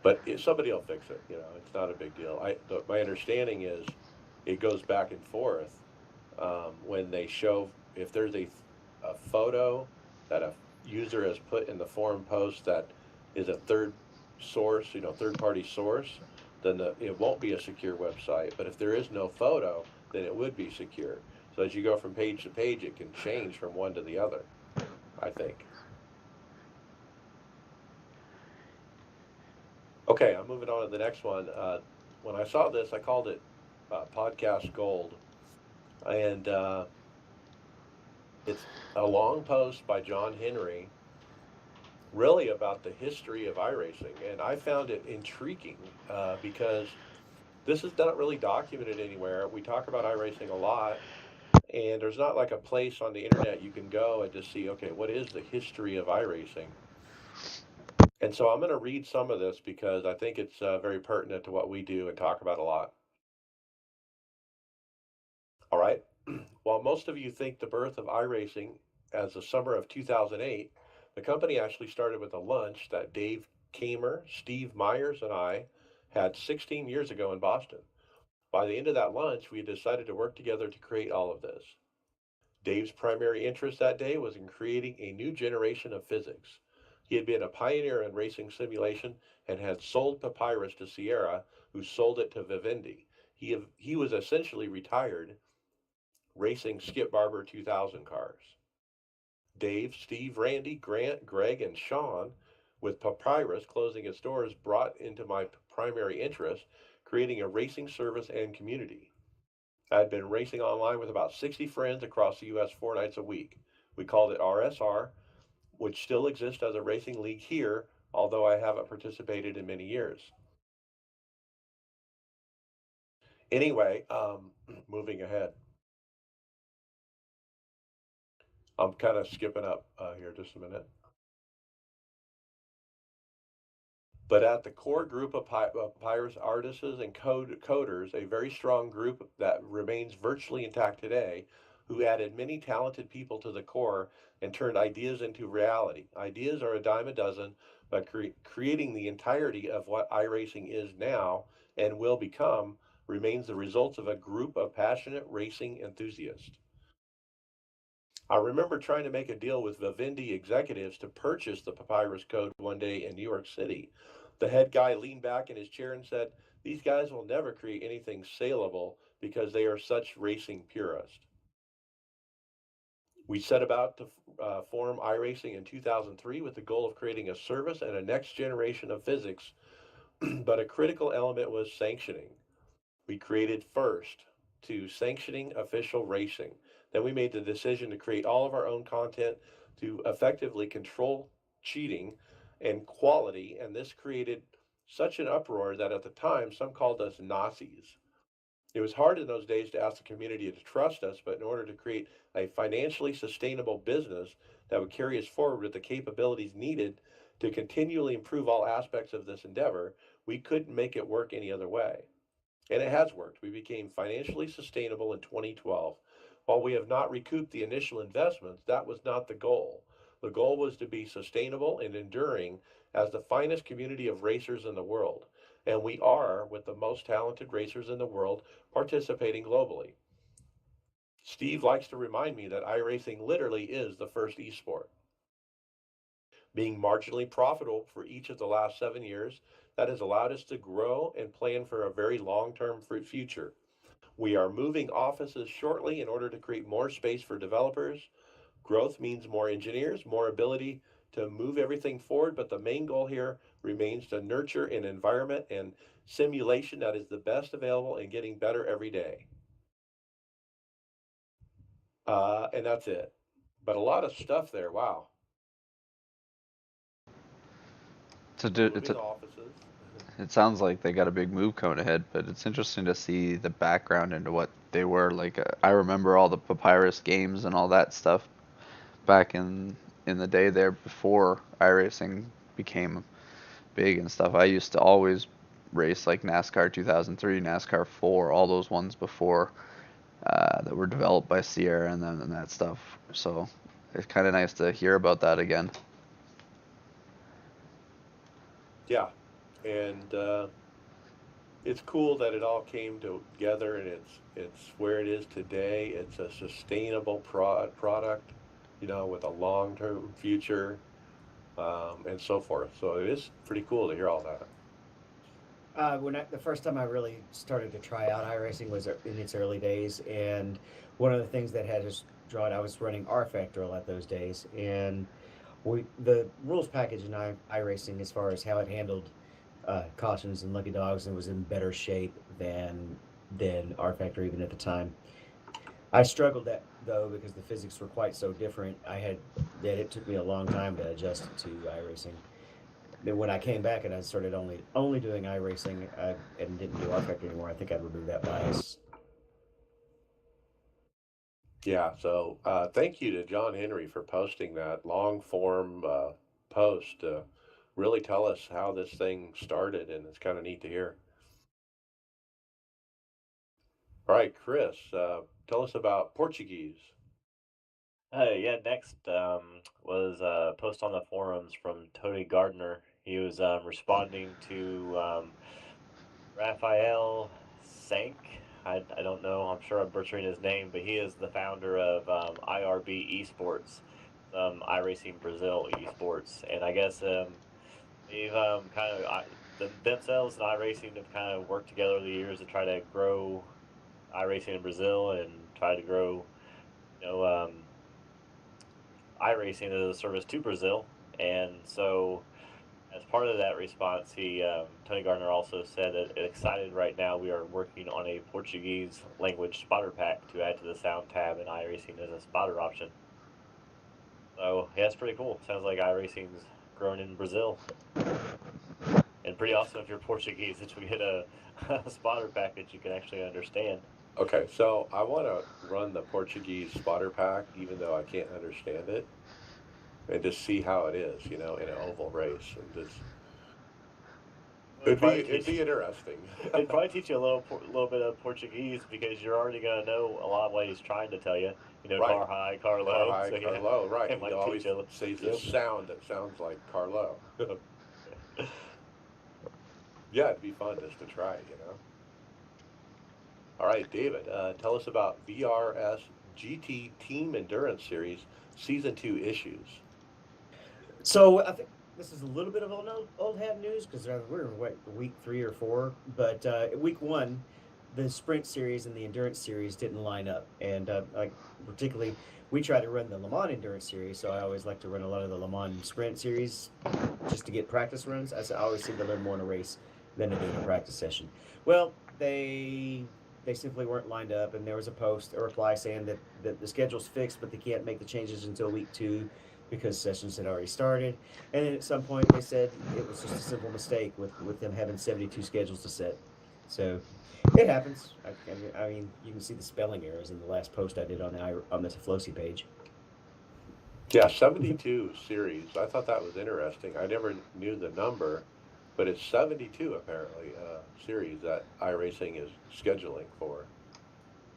[SPEAKER 1] But somebody will fix it. It's not a big deal. My understanding is it goes back and forth when they show if there's a photo that a user has put in the forum post that is a third source, third party source, then it won't be a secure website. But if there is no photo, then it would be secure. So as you go from page to page, it can change from one to the other, I think. Okay, I'm moving on to the next one. When I saw this, I called it Podcast Gold. And it's a long post by John Henry, really about the history of iRacing. And I found it intriguing because this is not really documented anywhere. We talk about iRacing a lot, and there's not like a place on the internet you can go and just see, okay, what is the history of iRacing? And so I'm going to read some of this because I think it's very pertinent to what we do and talk about a lot. All right. While most of you think the birth of iRacing as the summer of 2008, the company actually started with a lunch that Dave Kamer, Steve Myers, and I had 16 years ago in Boston. By the end of that lunch, we had decided to work together to create all of this. Dave's primary interest that day was in creating a new generation of physics. He had been a pioneer in racing simulation and had sold Papyrus to Sierra, who sold it to Vivendi. He was essentially retired racing Skip Barber 2000 cars. Dave, Steve, Randy, Grant, Greg, and Sean, with Papyrus closing its doors, brought into my primary interest, creating a racing service and community. I had been racing online with about 60 friends across the U.S. 4 nights a week. We called it RSR, which still exists as a racing league here, although I haven't participated in many years. Anyway, moving ahead. I'm kind of skipping up here just a minute. But at the core group of Papyrus artists and coders, a very strong group that remains virtually intact today, who added many talented people to the core and turned ideas into reality. Ideas are a dime a dozen, but creating the entirety of what iRacing is now and will become remains the results of a group of passionate racing enthusiasts. I remember trying to make a deal with Vivendi executives to purchase the Papyrus Code one day in New York City. The head guy leaned back in his chair and said, "These guys will never create anything saleable because they are such racing purists." We set about to form iRacing in 2003 with the goal of creating a service and a next generation of physics, but a critical element was sanctioning. We created first to sanctioning official racing. Then we made the decision to create all of our own content to effectively control cheating and quality, and this created such an uproar that at the time some called us Nazis. It was hard in those days to ask the community to trust us, but in order to create a financially sustainable business that would carry us forward with the capabilities needed to continually improve all aspects of this endeavor, we couldn't make it work any other way. And it has worked. We became financially sustainable in 2012. While we have not recouped the initial investments, that was not the goal. The goal was to be sustainable and enduring as the finest community of racers in the world. And we are, with the most talented racers in the world, participating globally. Steve likes to remind me that iRacing literally is the first esport. Being marginally profitable for each of the last 7 years, that has allowed us to grow and plan for a very long term future. We are moving offices shortly in order to create more space for developers. Growth means more engineers, more ability to move everything forward, but the main goal here remains to nurture an environment and simulation that is the best available and getting better every day. And that's it. But a lot of stuff there. Wow.
[SPEAKER 3] To do,
[SPEAKER 1] Moving offices.
[SPEAKER 3] it sounds like they got a big move coming ahead, but it's interesting to see the background into what they were like. I remember all the Papyrus games and all that stuff back in the day there before iRacing became big and stuff. I used to always race like NASCAR 2003, NASCAR 4, all those ones before that were developed by Sierra and that stuff. So it's kind of nice to hear about that again.
[SPEAKER 1] Yeah. And it's cool that it all came together and it's where it is today. It's a sustainable product, with a long-term future, and so forth. So it is pretty cool to hear all that.
[SPEAKER 2] The first time I really started to try out iRacing was in its early days, and one of the things that had us drawn, I was running R Factor a lot those days, and the rules package in iRacing as far as how it handled cautions and lucky dogs and was in better shape than R Factor even at the time. I struggled that though because the physics were quite so different. It took me a long time to adjust to iRacing. Then when I came back and I started only doing iRacing and didn't do R Factor anymore, I think I'd remove that bias.
[SPEAKER 1] Yeah, so thank you to John Henry for posting that long form post to really tell us how this thing started, and it's kind of neat to hear. All right, Chris, tell us about Portuguese.
[SPEAKER 5] Yeah, next was a post on the forums from Tony Gardner. He was responding to Raphael Sank. I don't know. I'm sure I'm butchering his name, but he is the founder of IRB Esports, iRacing Brazil Esports. And I guess they've kind of, themselves and iRacing have kind of worked together over the years to try to grow iRacing in Brazil and try to grow, you know, iRacing as a service to Brazil. And so, as part of that response, Tony Gardner also said that excited right now we are working on a Portuguese language spotter pack to add to the sound tab in iRacing as a spotter option. So yeah, it's pretty cool. Sounds like iRacing's growing in Brazil, and pretty awesome if you're Portuguese that you get a spotter pack that you can actually understand.
[SPEAKER 1] Okay, so I want to run the Portuguese spotter pack, even though I can't understand it, and just see how it is, in an oval race, and just
[SPEAKER 5] Well,
[SPEAKER 1] it'd be it'd be interesting.
[SPEAKER 5] it'd probably teach you a little bit of Portuguese because you're already gonna know a lot of what he's trying to tell you. You know,
[SPEAKER 1] Right,
[SPEAKER 5] car high, car
[SPEAKER 1] car
[SPEAKER 5] low.
[SPEAKER 1] high,
[SPEAKER 5] So
[SPEAKER 1] car
[SPEAKER 5] yeah,
[SPEAKER 1] low. Right,
[SPEAKER 5] it
[SPEAKER 1] he
[SPEAKER 5] might teach
[SPEAKER 1] always
[SPEAKER 5] you.
[SPEAKER 1] says this
[SPEAKER 5] Yep.
[SPEAKER 1] sound that sounds like car low. Yeah, it'd be fun just to try. All right, David, tell us about VRS GT Team Endurance Series Season 2 issues.
[SPEAKER 2] So I think this is a little bit of old hat news because we're in week 3 or 4, but week 1, the sprint series and the endurance series didn't line up, and like particularly we try to run the Le Mans endurance series, so I always like to run a lot of the Le Mans sprint series just to get practice runs. I always seem to learn more in a race than I do in a practice session. Well, they simply weren't lined up, and there was a reply saying that the schedule's fixed, but they can't make the changes until week 2 because sessions had already started. And then at some point they said it was just a simple mistake with them having 72 schedules to set. So it happens. I mean, you can see the spelling errors in the last post I did on the Flosi page.
[SPEAKER 1] Yeah, 72 series. I thought that was interesting. I never knew the number, but it's 72 apparently series that iRacing is scheduling for.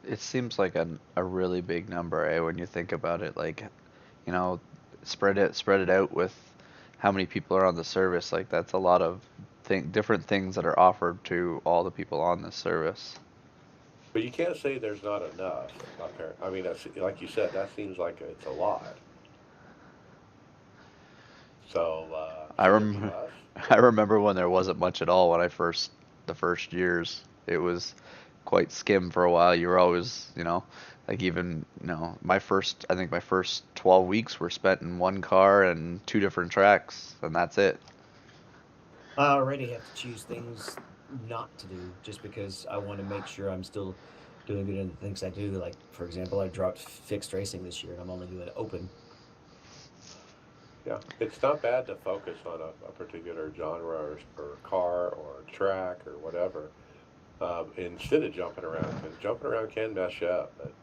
[SPEAKER 3] It seems like a really big number, eh, when you think about it. Like, you know, spread it out with how many people are on the service. Like that's a lot of different things that are offered to all the people on this service.
[SPEAKER 1] But you can't say there's not enough. Apparently, I mean, that's like you said. That seems like it's a lot. So
[SPEAKER 3] I
[SPEAKER 1] should there be
[SPEAKER 3] remember
[SPEAKER 1] less?
[SPEAKER 3] I remember when there wasn't much at all when the first years. It was quite skim for a while. You were always, like even, I think my first 12 weeks were spent in one car and two different tracks, and that's it.
[SPEAKER 2] I already have to choose things not to do just because I want to make sure I'm still doing good in the things I do. Like for example, I dropped fixed racing this year and I'm only doing open.
[SPEAKER 1] Yeah, it's not bad to focus on a particular genre or car or track or whatever instead of jumping around because jumping around can mess you up. But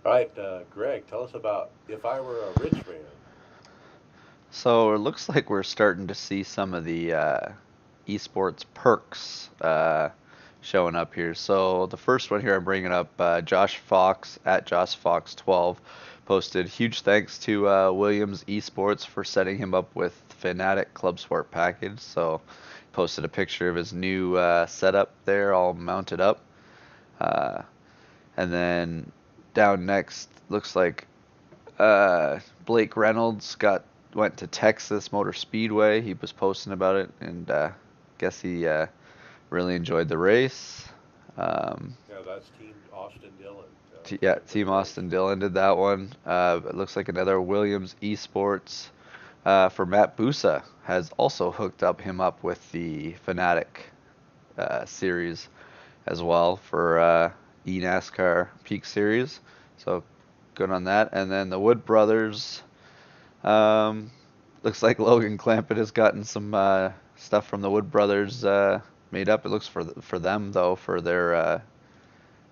[SPEAKER 1] all right, Greg, tell us about If I Were a Rich Man.
[SPEAKER 3] So it looks like we're starting to see some of the esports perks showing up here. So the first one here I'm bringing up, Josh Fox at Josh Fox 12 posted huge thanks to Williams Esports for setting him up with Fanatic Club Sport package. So posted a picture of his new setup there, all mounted up. Uh, and then down next, looks like Blake Reynolds went to Texas Motor Speedway. He was posting about it, and guess he really enjoyed the race. Um,
[SPEAKER 1] Yeah, that's Team Austin Dillon.
[SPEAKER 3] yeah,
[SPEAKER 1] Took him to the
[SPEAKER 3] Team
[SPEAKER 1] race.
[SPEAKER 3] Austin Dillon did that one. It looks like another Williams Esports for Matt Busa has also hooked him up with the Fanatic series as well for eNASCAR Peak Series. So good on that. And then the Wood Brothers. Um, Looks like Logan Clampett has gotten some stuff from the Wood Brothers made up. It looks for them though for their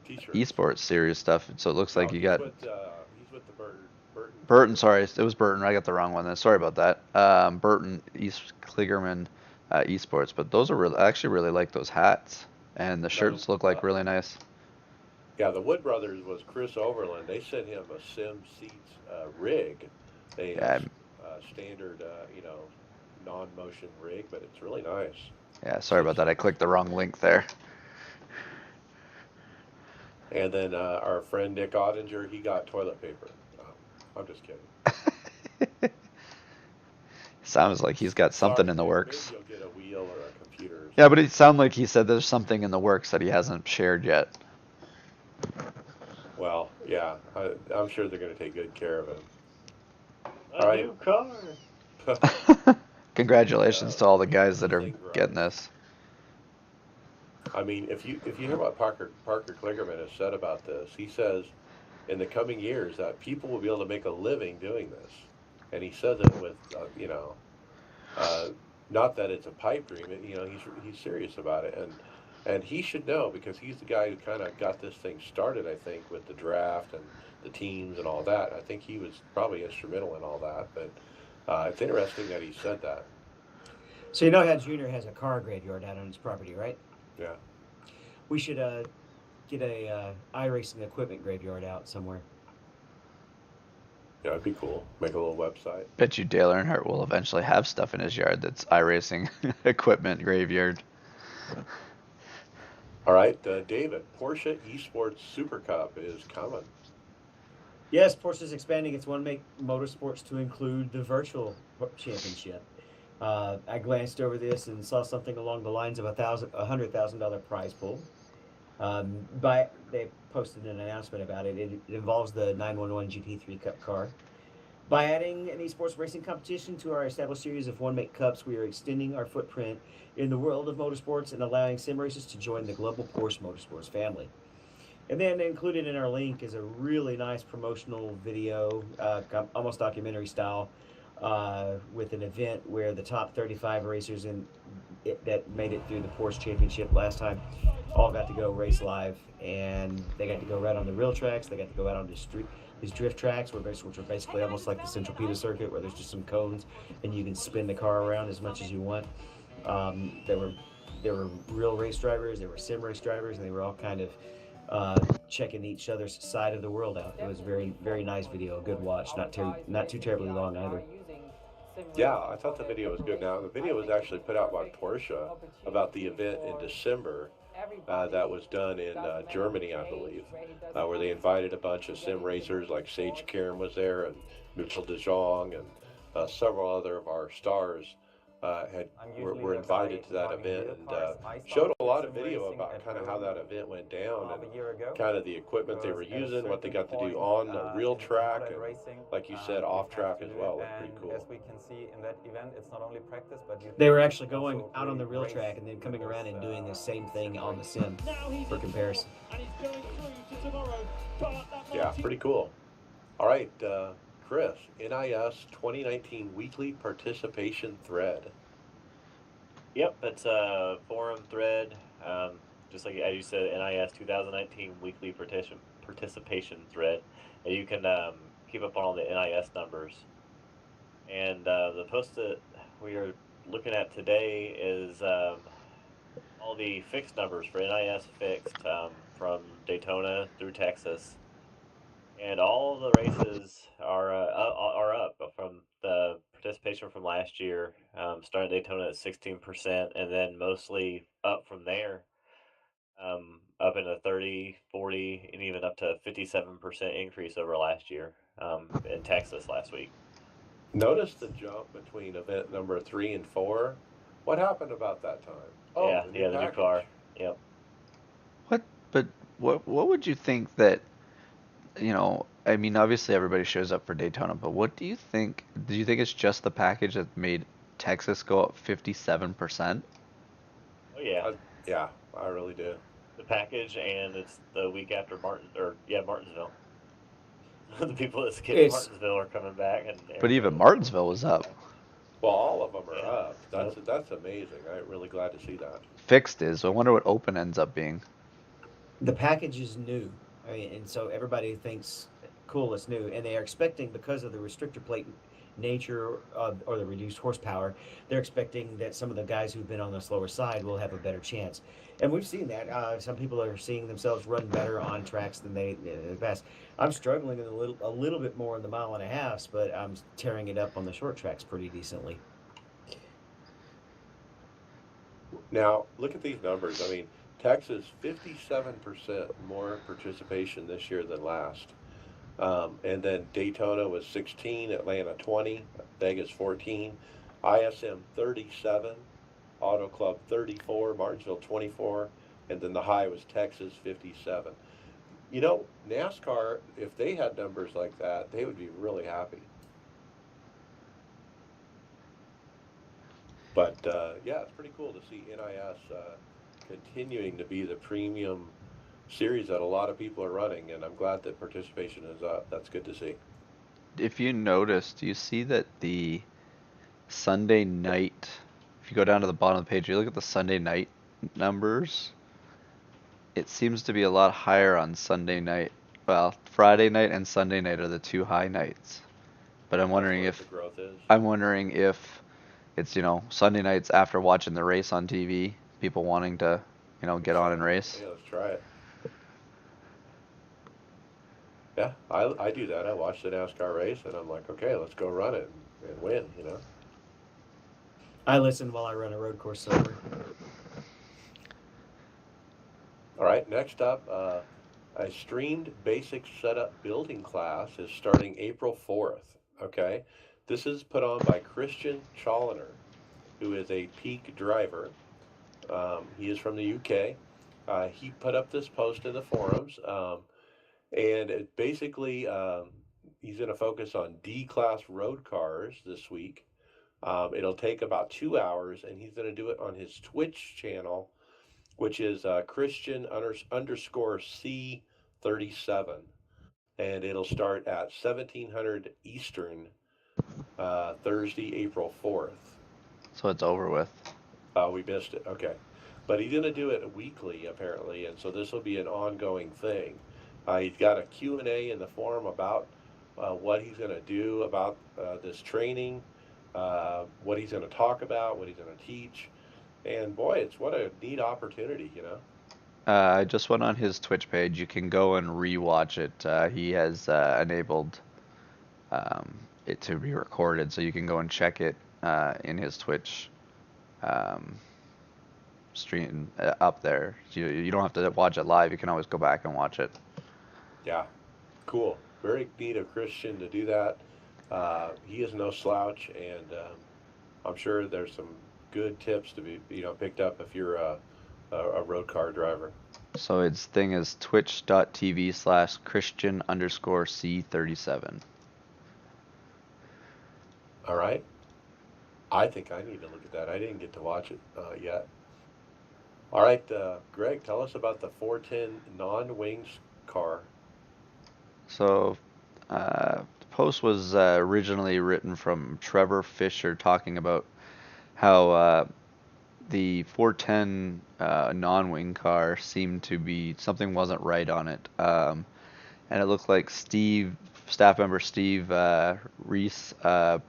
[SPEAKER 1] T-shirts.
[SPEAKER 3] esports series stuff. So it looks like you got
[SPEAKER 1] He's with the Burton.
[SPEAKER 3] Burton. Sorry, it was Burton. I got the wrong one. Then sorry about that. Burton East Kligerman esports. But those are really, I actually really like those hats, and the shirts look like really nice.
[SPEAKER 1] Yeah, the Wood Brothers was Chris Overland. They sent him a Sim Seats rig. Standard, non-motion rig, but it's really nice.
[SPEAKER 3] Yeah, sorry about that. I clicked the wrong link there.
[SPEAKER 1] And then our friend Nick Ottinger, he got toilet paper. I'm just kidding.
[SPEAKER 3] Sounds like he's got something in the works.
[SPEAKER 1] Maybe you'll get a wheel or a computer. Or
[SPEAKER 3] yeah, but it sounded like he said there's something in the works that he hasn't shared yet.
[SPEAKER 1] Well, yeah, I'm sure they're going to take good care of him.
[SPEAKER 5] A new car.
[SPEAKER 3] Congratulations to all the guys that are getting this.
[SPEAKER 1] I mean, if you hear what Parker Kligerman has said about this, he says in the coming years that people will be able to make a living doing this, and he says it with not that it's a pipe dream. He's serious about it, and he should know because he's the guy who kind of got this thing started. I think with the draft and the teams and all that. I think he was probably instrumental in all that, but it's interesting that he said that.
[SPEAKER 2] So you know how Junior has a car graveyard out on his property, right?
[SPEAKER 1] Yeah.
[SPEAKER 2] We should get a iRacing equipment graveyard out somewhere.
[SPEAKER 1] Yeah, it'd be cool. Make a little website.
[SPEAKER 3] Bet you Dale Earnhardt will eventually have stuff in his yard that's iRacing equipment graveyard.
[SPEAKER 1] All right, David, Porsche Esports Super Cup is coming.
[SPEAKER 2] Yes, Porsche is expanding its one-make motorsports to include the virtual championship. I glanced over this and saw something along the lines of $100,000 prize pool. They posted an announcement about it. It involves the 911 GT3 Cup car. By adding an esports racing competition to our established series of one-make cups, we are extending our footprint in the world of motorsports and allowing sim racers to join the global Porsche Motorsports family. And then included in our link is a really nice promotional video, almost documentary style, with an event where the top 35 racers that made it through the Porsche Championship last time all got to go race live, and they got to go right on the real tracks. They got to go out on these drift tracks, which are basically almost like the Central Pita circuit, where there's just some cones, and you can spin the car around as much as you want. There were real race drivers, there were sim race drivers, and they were all kind of checking each other's side of the world out. It was very, very nice video, a good watch, not too terribly long either.
[SPEAKER 1] Yeah, I thought the video was good. Now, the video was actually put out by Porsche about the event in December that was done in Germany, I believe, where they invited a bunch of sim racers, like Sage Karen was there, and Mitchell de Jong, and several other of our stars were invited to that event, and showed a lot of video about kind of how that event went down and kind of the equipment they were using, what they got to do on the real track, and like you said, off track as well. Looked pretty cool.
[SPEAKER 6] As we can see in that event, it's not only practice, but
[SPEAKER 2] they were actually going out on the real track and then coming around and doing the same thing on the sim for comparison.
[SPEAKER 1] Yeah, pretty cool. All right, Chris, NIS 2019 weekly participation thread.
[SPEAKER 5] Yep, it's a forum thread, just like as you said, NIS 2019 weekly participation thread, and you can keep up on all the NIS numbers. And the post that we are looking at today is all the fixed numbers for NIS fixed from Daytona through Texas. And all the races are up from the participation from last year, starting Daytona at 16%, and then mostly up from there, up into 30, 40, and even up to 57% increase over last year in Texas last week.
[SPEAKER 1] Notice the jump between event number 3 and 4. What happened about that time?
[SPEAKER 5] Oh, yeah, the new car. Yep.
[SPEAKER 3] What would you think that? I mean, obviously everybody shows up for Daytona, but what do you think? Do you think it's just the package that made Texas go up 57%?
[SPEAKER 5] Oh yeah,
[SPEAKER 1] yeah, I really do.
[SPEAKER 5] The package, and it's the week after Martinsville. The people that skipped Martinsville are coming back,
[SPEAKER 3] but even Martinsville was up.
[SPEAKER 1] Well, all of them are up. That's amazing. I'm really glad to see that.
[SPEAKER 3] Fixed is. I wonder what open ends up being.
[SPEAKER 2] The package is new. I mean, and so everybody thinks, cool, it's new, and they are expecting, because of the restrictor plate nature of, or the reduced horsepower, they're expecting that some of the guys who've been on the slower side will have a better chance. And we've seen that. Some people are seeing themselves run better on tracks than they in the past. I'm struggling a little bit more in the mile and a half, but I'm tearing it up on the short tracks pretty decently.
[SPEAKER 1] Now, look at these numbers. I mean, Texas, 57% more participation this year than last. And then Daytona was 16, Atlanta 20, Vegas 14, ISM 37, Auto Club 34, Martinsville 24, and then the high was Texas 57. You know, NASCAR, if they had numbers like that, they would be really happy. But yeah, it's pretty cool to see NIS continuing to be the premium series that a lot of people are running, and I'm glad that participation is up. That's good to see.
[SPEAKER 3] If you notice, do you see that the Sunday night, if you go down to the bottom of the page, you look at the Sunday night numbers, it seems to be a lot higher on Sunday night. Well, Friday night and Sunday night are the two high nights. But
[SPEAKER 1] That's where the growth is.
[SPEAKER 3] I'm wondering if it's, Sunday nights after watching the race on TV, people wanting to, get on and race.
[SPEAKER 1] Yeah, let's try it. Yeah, I do that. I watch the NASCAR race, and I'm like, okay, let's go run it and win.
[SPEAKER 2] I listen while I run a road course somewhere.
[SPEAKER 1] All right, next up, a streamed basic setup building class is starting April 4th. Okay, this is put on by Christian Challoner, who is a peak driver. He is from the UK. He put up this post in the forums, and it basically he's going to focus on D-class road cars this week. It'll take about 2 hours, and he's going to do it on his Twitch channel, which is Christian underscore C37, and it'll start at 1700 Eastern, Thursday, April 4th.
[SPEAKER 3] So it's over with.
[SPEAKER 1] Oh, we missed it. Okay. But he's going to do it weekly, apparently, and so this will be an ongoing thing. He's got a Q&A in the forum about what he's going to do about this training, what he's going to talk about, what he's going to teach. And boy, it's what a neat opportunity.
[SPEAKER 3] I just went on his Twitch page. You can go and rewatch it. He has enabled it to be recorded, so you can go and check it in his Twitch um, stream up there. You don't have to watch it live. You can always go back and watch it.
[SPEAKER 1] Yeah, cool. Very neat of Christian to do that. He is no slouch, and I'm sure there's some good tips to be picked up if you're a road car driver.
[SPEAKER 3] So his thing is twitch.tv/Christian underscore C37.
[SPEAKER 1] All right. I think I need to look at that. I didn't get to watch it yet. All right, Greg, tell us about the 410 non-wings car.
[SPEAKER 3] So the post was originally written from Trevor Fisher talking about how the 410 non-wing car seemed to be something wasn't right on it, and it looked like staff member Steve Reese got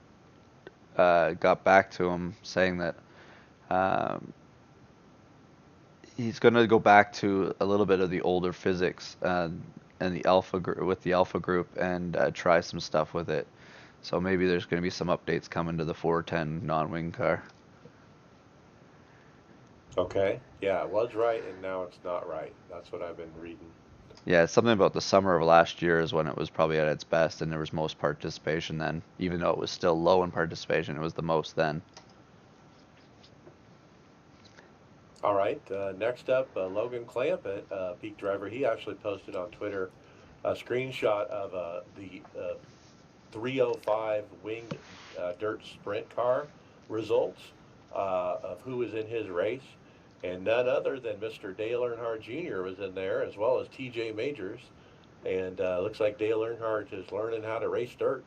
[SPEAKER 3] back to him saying that he's going to go back to a little bit of the older physics and the with the alpha group and try some stuff with it. So maybe there's going to be some updates coming to the 410 non-wing car.
[SPEAKER 1] Okay. Yeah, it was right, and now it's not right. That's what I've been reading.
[SPEAKER 3] Yeah, it's something about the summer of last year is when it was probably at its best and there was most participation then. Even though it was still low in participation, it was the most then.
[SPEAKER 1] All right. Next up, Logan Clampett, peak driver. He actually posted on Twitter a screenshot of the 305 winged dirt sprint car results of who was in his race. And none other than Mr. Dale Earnhardt Jr. was in there, as well as TJ Majors. And looks like Dale Earnhardt is learning how to race dirt.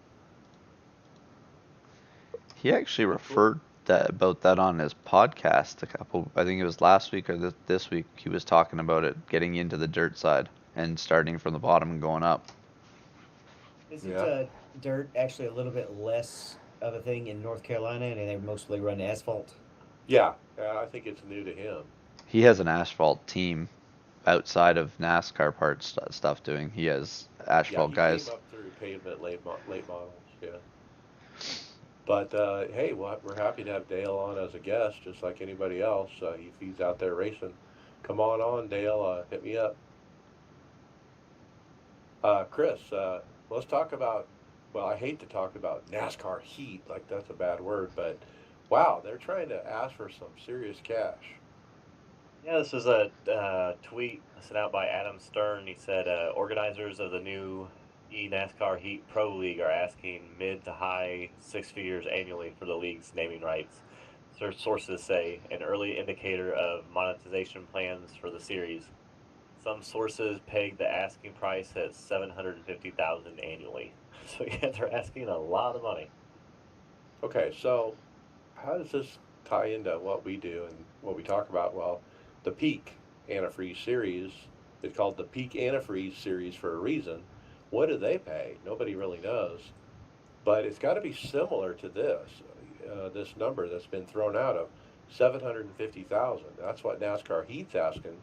[SPEAKER 3] He actually referred about that on his podcast a couple. I think it was last week or this week. He was talking about it, getting into the dirt side and starting from the bottom and going up.
[SPEAKER 2] Isn't
[SPEAKER 1] Yeah.
[SPEAKER 2] dirt actually a little bit less of a thing in North Carolina, and they mostly run asphalt?
[SPEAKER 1] Yeah, I think it's new to him.
[SPEAKER 3] He has an asphalt team outside of NASCAR parts stuff doing. He has
[SPEAKER 1] Yeah,
[SPEAKER 3] asphalt
[SPEAKER 1] he came
[SPEAKER 3] guys.
[SPEAKER 1] up through pavement late models. Yeah. But hey, we're happy to have Dale on as a guest, just like anybody else. If he's out there racing, come on, Dale. Hit me up. Chris, let's talk about. Well, I hate to talk about NASCAR heat, like that's a bad word, but wow, they're trying to ask for some serious cash.
[SPEAKER 5] Yeah, this was a tweet sent out by Adam Stern. He said organizers of the new NASCAR Heat Pro League are asking mid to high six figures annually for the league's naming rights. Sources say an early indicator of monetization plans for the series. Some sources peg the asking price at $750,000 annually. So yeah, they're asking a lot of money.
[SPEAKER 1] Okay, so how does this tie into what we do and what we talk about? Well, the Peak Antifreeze series is called the Peak Antifreeze series for a reason. What do they pay? Nobody really knows, but it's got to be similar to this number that's been thrown out of 750,000. That's what NASCAR Heat's asking.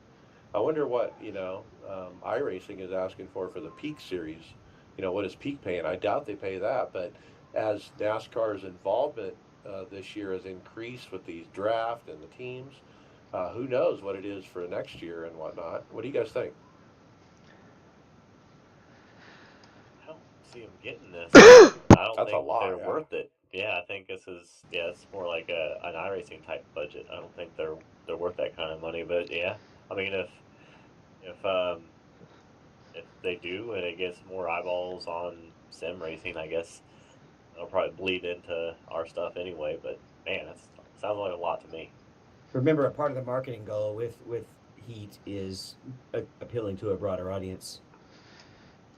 [SPEAKER 1] I wonder what iRacing is asking for the Peak series. What is Peak paying? I doubt they pay that, but as NASCAR's involvement this year has increased with these draft and the teams, who knows what it is for next year and whatnot. What do you guys think?
[SPEAKER 5] I don't see them getting this. I don't
[SPEAKER 1] That's a
[SPEAKER 5] think
[SPEAKER 1] lot,
[SPEAKER 5] they're
[SPEAKER 1] yeah.
[SPEAKER 5] worth it. Yeah, I think this is it's more like an iRacing type budget. I don't think they're worth that kind of money. But yeah, I mean if if they do and it gets more eyeballs on sim racing, I guess it'll probably bleed into our stuff anyway. But man, that sounds like a lot to me.
[SPEAKER 2] Remember, a part of the marketing goal with Heat is appealing to a broader audience.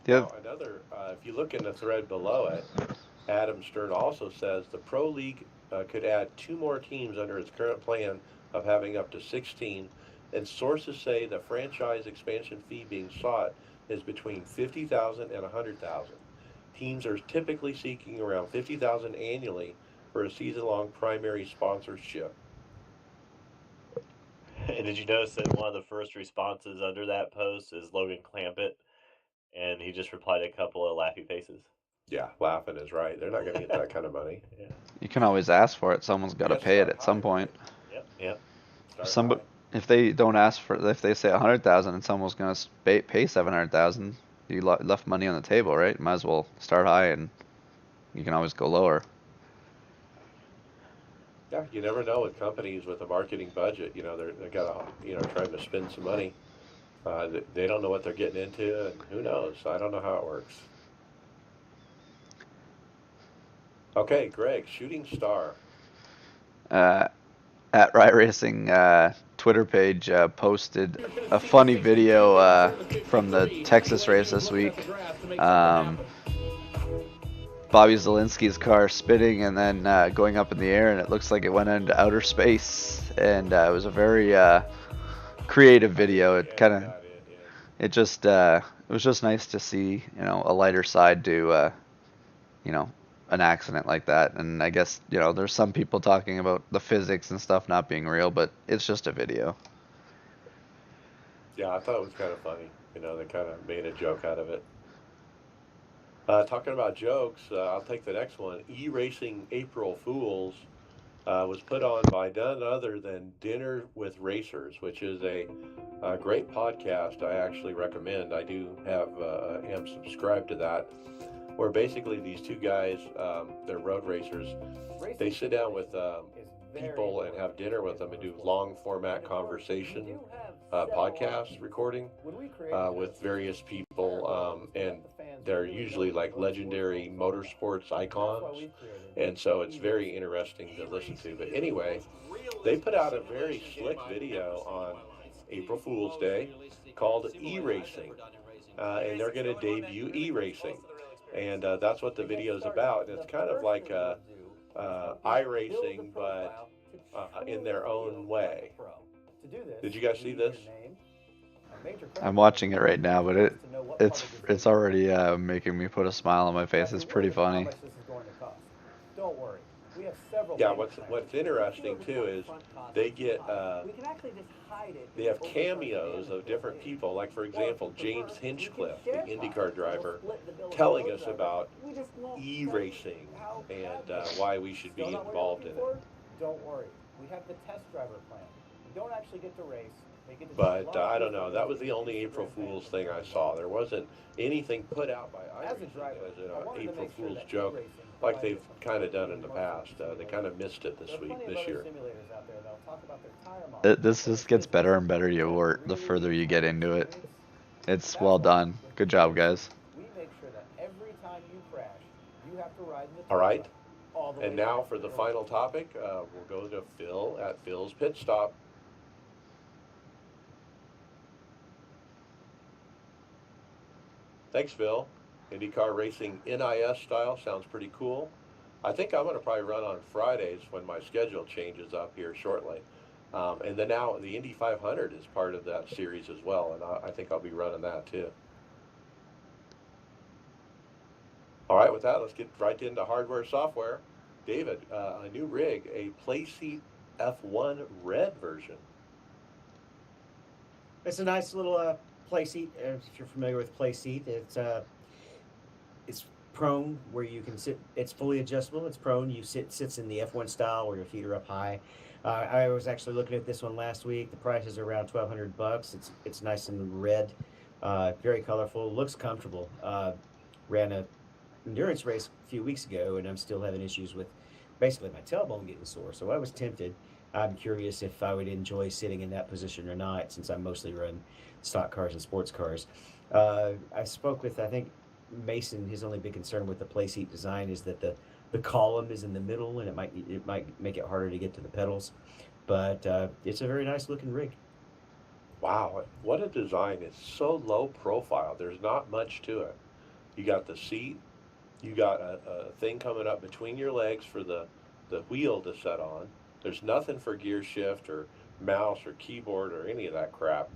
[SPEAKER 3] The
[SPEAKER 1] Now, if you look in the thread below it, Adam Stern also says the Pro League could add two more teams under its current plan of having up to 16, and sources say the franchise expansion fee being sought is between 50,000 and 100,000. Teams are typically seeking around 50,000 annually for a season-long primary sponsorship.
[SPEAKER 5] And did you notice that one of the first responses under that post is Logan Clampett, and he just replied a couple of laughy faces.
[SPEAKER 1] Yeah, laughing is right. They're not going to get that kind of money.
[SPEAKER 5] Yeah.
[SPEAKER 3] You can always ask for it. Someone's got
[SPEAKER 1] You
[SPEAKER 3] to
[SPEAKER 1] have to
[SPEAKER 3] pay it
[SPEAKER 1] start
[SPEAKER 3] at some
[SPEAKER 1] high,
[SPEAKER 3] point.
[SPEAKER 1] right?
[SPEAKER 5] Yep. Yep.
[SPEAKER 3] If
[SPEAKER 1] Start
[SPEAKER 3] somebody,
[SPEAKER 1] high.
[SPEAKER 3] if they don't ask for, if they say 100,000 and someone's gonna pay 700,000, you left money on the table, right? Might as well start high, and you can always go lower.
[SPEAKER 1] Yeah, you never know with companies with a marketing budget. They got trying to spend some money. They don't know what they're getting into, and who knows? I don't know how it works. Okay, Greg, shooting star.
[SPEAKER 3] Uh, at Riot Racing Twitter page posted a funny video from the Texas race this week. Bobby Zielinski's car spinning and then going up in the air, and it looks like it went into outer space. And it was a very creative video. It kind of, it was just nice to see, a lighter side to, you know, an accident like that. And I guess, there's some people talking about the physics and stuff not being real, but it's just a video.
[SPEAKER 1] Yeah, I thought it was kind of funny. They kind of made a joke out of it. Talking about jokes, I'll take the next one. E-Racing April Fools was put on by none other than Dinner with Racers, which is a great podcast I actually recommend. I do am subscribed to that, where basically these two guys, they're road racers. They sit down with people and have dinner with them and do long format conversation podcast recording with various people, and they're usually like legendary motorsports icons, and so it's very interesting to listen to. But anyway, they put out a very slick video on April Fool's Day called E-Racing, and they're going to debut E-Racing, and that's what the video is about. And it's kind of like iRacing, but in their own way. Did you guys see this?
[SPEAKER 3] I'm watching it right now, but it's already making me put a smile on my face. It's pretty funny.
[SPEAKER 2] Don't worry. We have several.
[SPEAKER 1] Yeah, what's interesting too is they get they have cameos of different people. Like for example, James Hinchcliffe, the IndyCar driver, telling us about e-racing and why we should be involved in it.
[SPEAKER 2] Don't worry. We have the test driver plan. We don't actually get to race.
[SPEAKER 1] But I don't know. That was the only April Fool's thing I saw. There wasn't anything put out by iRacing as an April Fool's joke, like they've kind of done in the past. They kind of missed it this year.
[SPEAKER 3] This just gets better and better the further you get into it. It's well done. Good job, guys.
[SPEAKER 1] All right. And now for the final topic, we'll go to Phil at Phil's Pit Stop. Thanks, Phil. IndyCar racing NIS style sounds pretty cool. I think I'm going to probably run on Fridays when my schedule changes up here shortly. And then now the Indy 500 is part of that series as well, and I think I'll be running that too. All right, with that, let's get right into hardware software. David, a new rig, a Playseat F1 Red version.
[SPEAKER 2] It's a nice little Playseat. If you're familiar with Playseat, it's prone where you can sit. It's fully adjustable. It's prone. Sits in the F1 style where your feet are up high. I was actually looking at this one last week. The price is around $1,200. It's nice and red, very colorful. Looks comfortable. Ran a endurance race a few weeks ago, and I'm still having issues with basically my tailbone getting sore. So I was tempted. I'm curious if I would enjoy sitting in that position or not, since I mostly run stock cars and sports cars. I spoke with, I think, Mason. His only big concern with the Playseat design is that the column is in the middle, and it might make it harder to get to the pedals. But it's a very nice looking rig.
[SPEAKER 1] Wow, what a design. It's so low profile. There's not much to it. You got the seat. You got a thing coming up between your legs for the wheel to set on. There's nothing for gear shift or mouse or keyboard or any of that crap.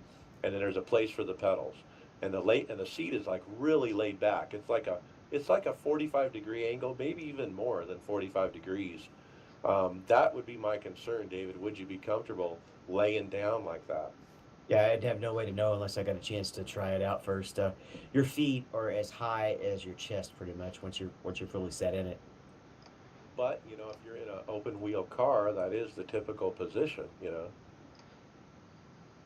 [SPEAKER 1] And then there's a place for the pedals. And the seat is like really laid back. It's like a 45-degree angle, maybe even more than 45 degrees. That would be my concern, David. Would you be comfortable laying down like that?
[SPEAKER 2] Yeah, I'd have no way to know unless I got a chance to try it out first. Your feet are as high as your chest, pretty much, once you're fully set in it.
[SPEAKER 1] But if you're in an open wheel car, that is the typical position.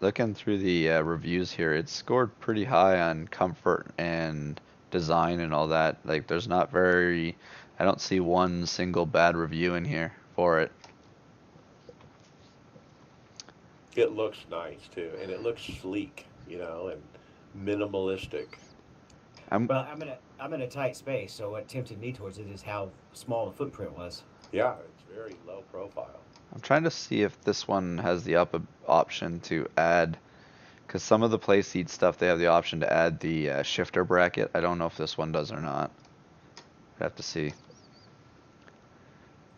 [SPEAKER 3] Looking through the reviews here, it's scored pretty high on comfort and design and all that. Like, I don't see one single bad review in here for it.
[SPEAKER 1] It looks nice too, and it looks sleek, and minimalistic.
[SPEAKER 2] I'm in a tight space, so what tempted me towards it is how small the footprint was.
[SPEAKER 1] Yeah, it's very low profile.
[SPEAKER 3] I'm trying to see if this one has the option to add, because some of the Playseat stuff, they have the option to add the shifter bracket. I don't know if this one does or not. I'd have to see.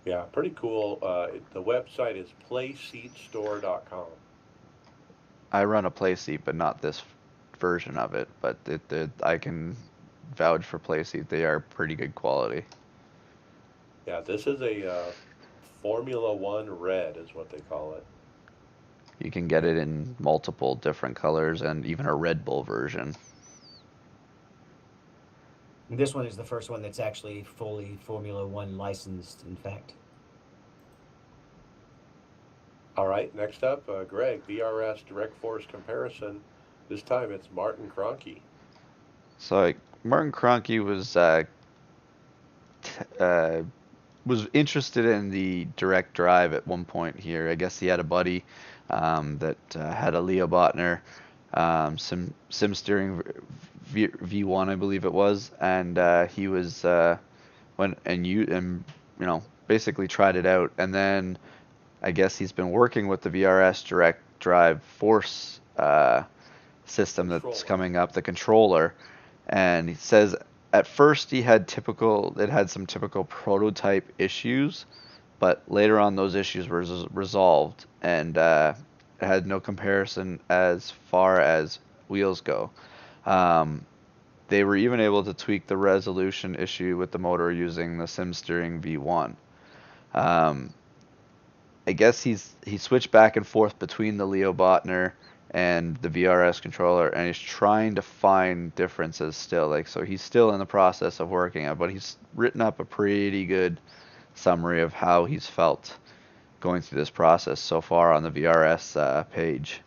[SPEAKER 1] Yeah, pretty cool. The website is playseatstore.com.
[SPEAKER 3] I run a Playseat, but not this version of it. But I can vouch for Playseat. They are pretty good quality.
[SPEAKER 1] Yeah, this is a Formula One Red is what they call it.
[SPEAKER 3] You can get it in multiple different colors and even a Red Bull version.
[SPEAKER 2] This one is the first one that's actually fully Formula One licensed, in fact.
[SPEAKER 1] All right, next up, Greg, VRS Direct Force Comparison. This time it's Martin Kroenke.
[SPEAKER 3] So Martin Kroenke was interested in the direct drive at one point here. I guess he had a buddy that had a Leo Botner sim steering V1, I believe it was, and he was basically tried it out, and then I guess he's been working with the VRS Direct Drive Force system that's coming up, the controller, and he says at first it had some typical prototype issues, but later on those issues were resolved, and it had no comparison as far as wheels go. Um, they were even able to tweak the resolution issue with the motor using the SimSteering V1. Um, I guess he switched back and forth between the Leo Botner and the VRS controller, and he's trying to find differences still. Like, so he's still in the process of working on it, but he's written up a pretty good summary of how he's felt going through this process so far on the VRS page.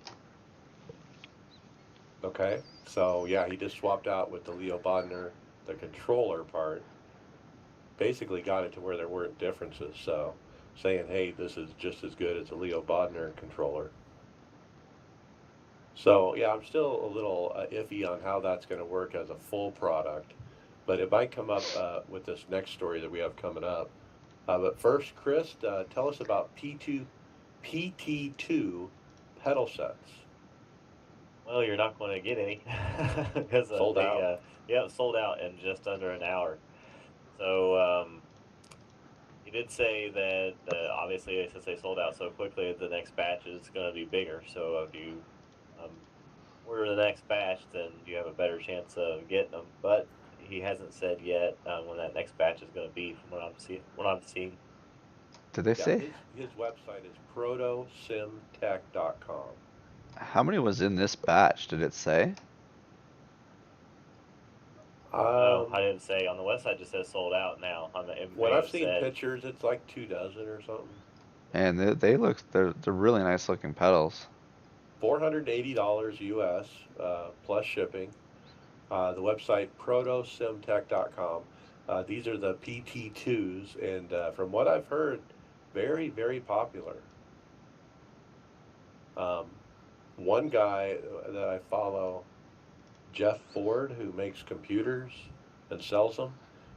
[SPEAKER 1] Okay, so yeah, he just swapped out with the Leo Bodner, the controller part. Basically got it to where there weren't differences. So saying, hey, this is just as good as a Leo Bodner controller. So yeah, I'm still a little iffy on how that's going to work as a full product, but it might come up with this next story that we have coming up. But first, Chris, tell us about PT2 pedal sets.
[SPEAKER 5] Well, you're not going to get any because
[SPEAKER 1] Sold out.
[SPEAKER 5] yeah, sold out in just under an hour. So he did say that obviously since they sold out so quickly, the next batch is going to be bigger. So if you order the next batch, then you have a better chance of getting them. But he hasn't said yet when that next batch is going to be, from what I'm seeing.
[SPEAKER 3] Did they
[SPEAKER 1] Yeah,
[SPEAKER 3] say
[SPEAKER 1] his website is protosimtech.com.
[SPEAKER 3] how many was in this batch? Did it say?
[SPEAKER 5] No, I didn't say. On the website, it just says sold out now.
[SPEAKER 1] When I've seen pictures, it's like 24 or something.
[SPEAKER 3] And they're really nice looking pedals.
[SPEAKER 1] $480 US plus shipping. The website protosimtech.com. These are the PT2s, and from what I've heard, very, very popular. One guy that I follow, Jeff Ford, who makes computers and sells them,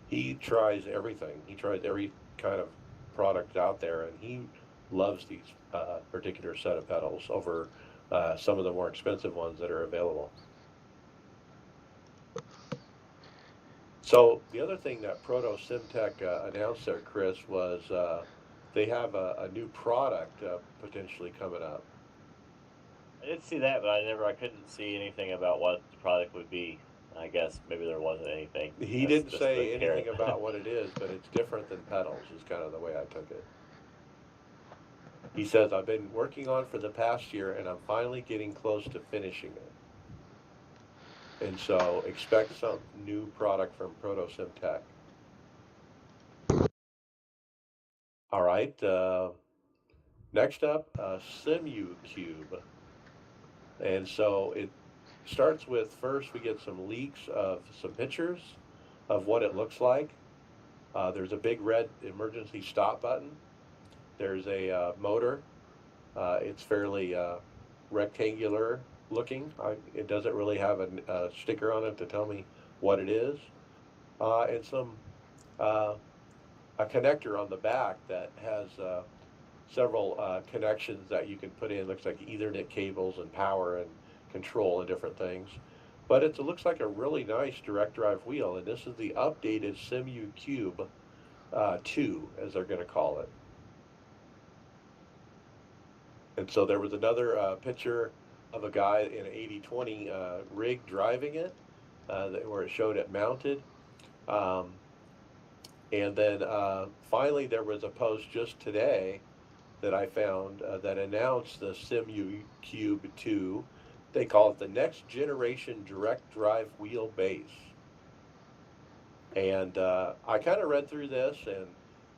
[SPEAKER 1] he tries everything. He tries every kind of product out there, and he loves these particular set of pedals over some of the more expensive ones that are available. So the other thing that Proto Simtech announced there, Chris, was they have a new product potentially coming up.
[SPEAKER 5] I did see that, but I couldn't see anything about what the product would be. I guess maybe there wasn't anything.
[SPEAKER 1] He
[SPEAKER 5] That's
[SPEAKER 1] didn't
[SPEAKER 5] just
[SPEAKER 1] say
[SPEAKER 5] the
[SPEAKER 1] anything
[SPEAKER 5] carrot.
[SPEAKER 1] about what it is, but it's different than pedals, is kind of the way I took it. He says, I've been working on it for the past year, and I'm finally getting close to finishing it. And so expect some new product from Proto Simtech. All right. Next up, SimuCube. And so it starts with, first we get some leaks of some pictures of what it looks like. There's a big red emergency stop button. There's a motor. It's fairly rectangular looking. It doesn't really have a sticker on it to tell me what it is. And some a connector on the back that has several connections that you can put in. Looks like Ethernet cables and power and control and different things. But it looks like a really nice direct drive wheel, and this is the updated SimuCube 2, as they're going to call it. And so there was another picture of a guy in an 8020 rig driving it, where it showed it mounted. And then finally there was a post just today that I found that announced the SimuCube 2. They call it the next generation direct drive wheel base. And I kind of read through this, and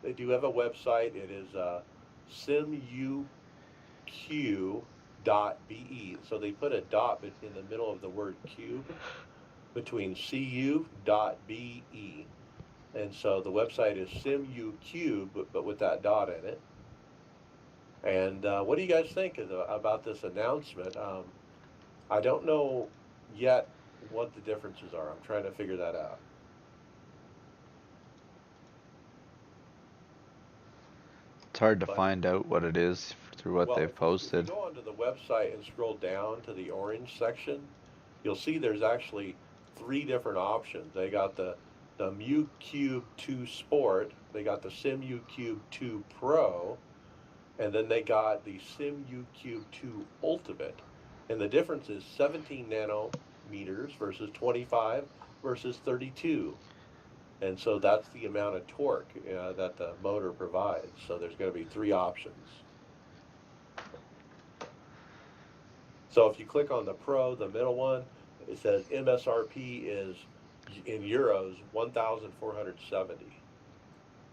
[SPEAKER 1] they do have a website. It is simuq.be. So they put a dot in the middle of the word cube between cu.be. And so the website is SimuCube, but with that dot in it. And what do you guys think about this announcement? I don't know yet what the differences are. I'm trying to figure that out.
[SPEAKER 3] It's hard to
[SPEAKER 1] But,
[SPEAKER 3] find out what it is through what they've
[SPEAKER 1] if
[SPEAKER 3] posted.
[SPEAKER 1] you go onto the website and scroll down to the orange section, you'll see there's actually 3 different options. They got the the Mu Cube 2 Sport, they got the Sim U Cube 2 Pro, and then they got the Sim U Cube 2 Ultimate. And the difference is 17 nanometers versus 25 versus 32. And so that's the amount of torque that the motor provides. So there's going to be three options. So if you click on the Pro, the middle one, it says MSRP is in euros 1,470.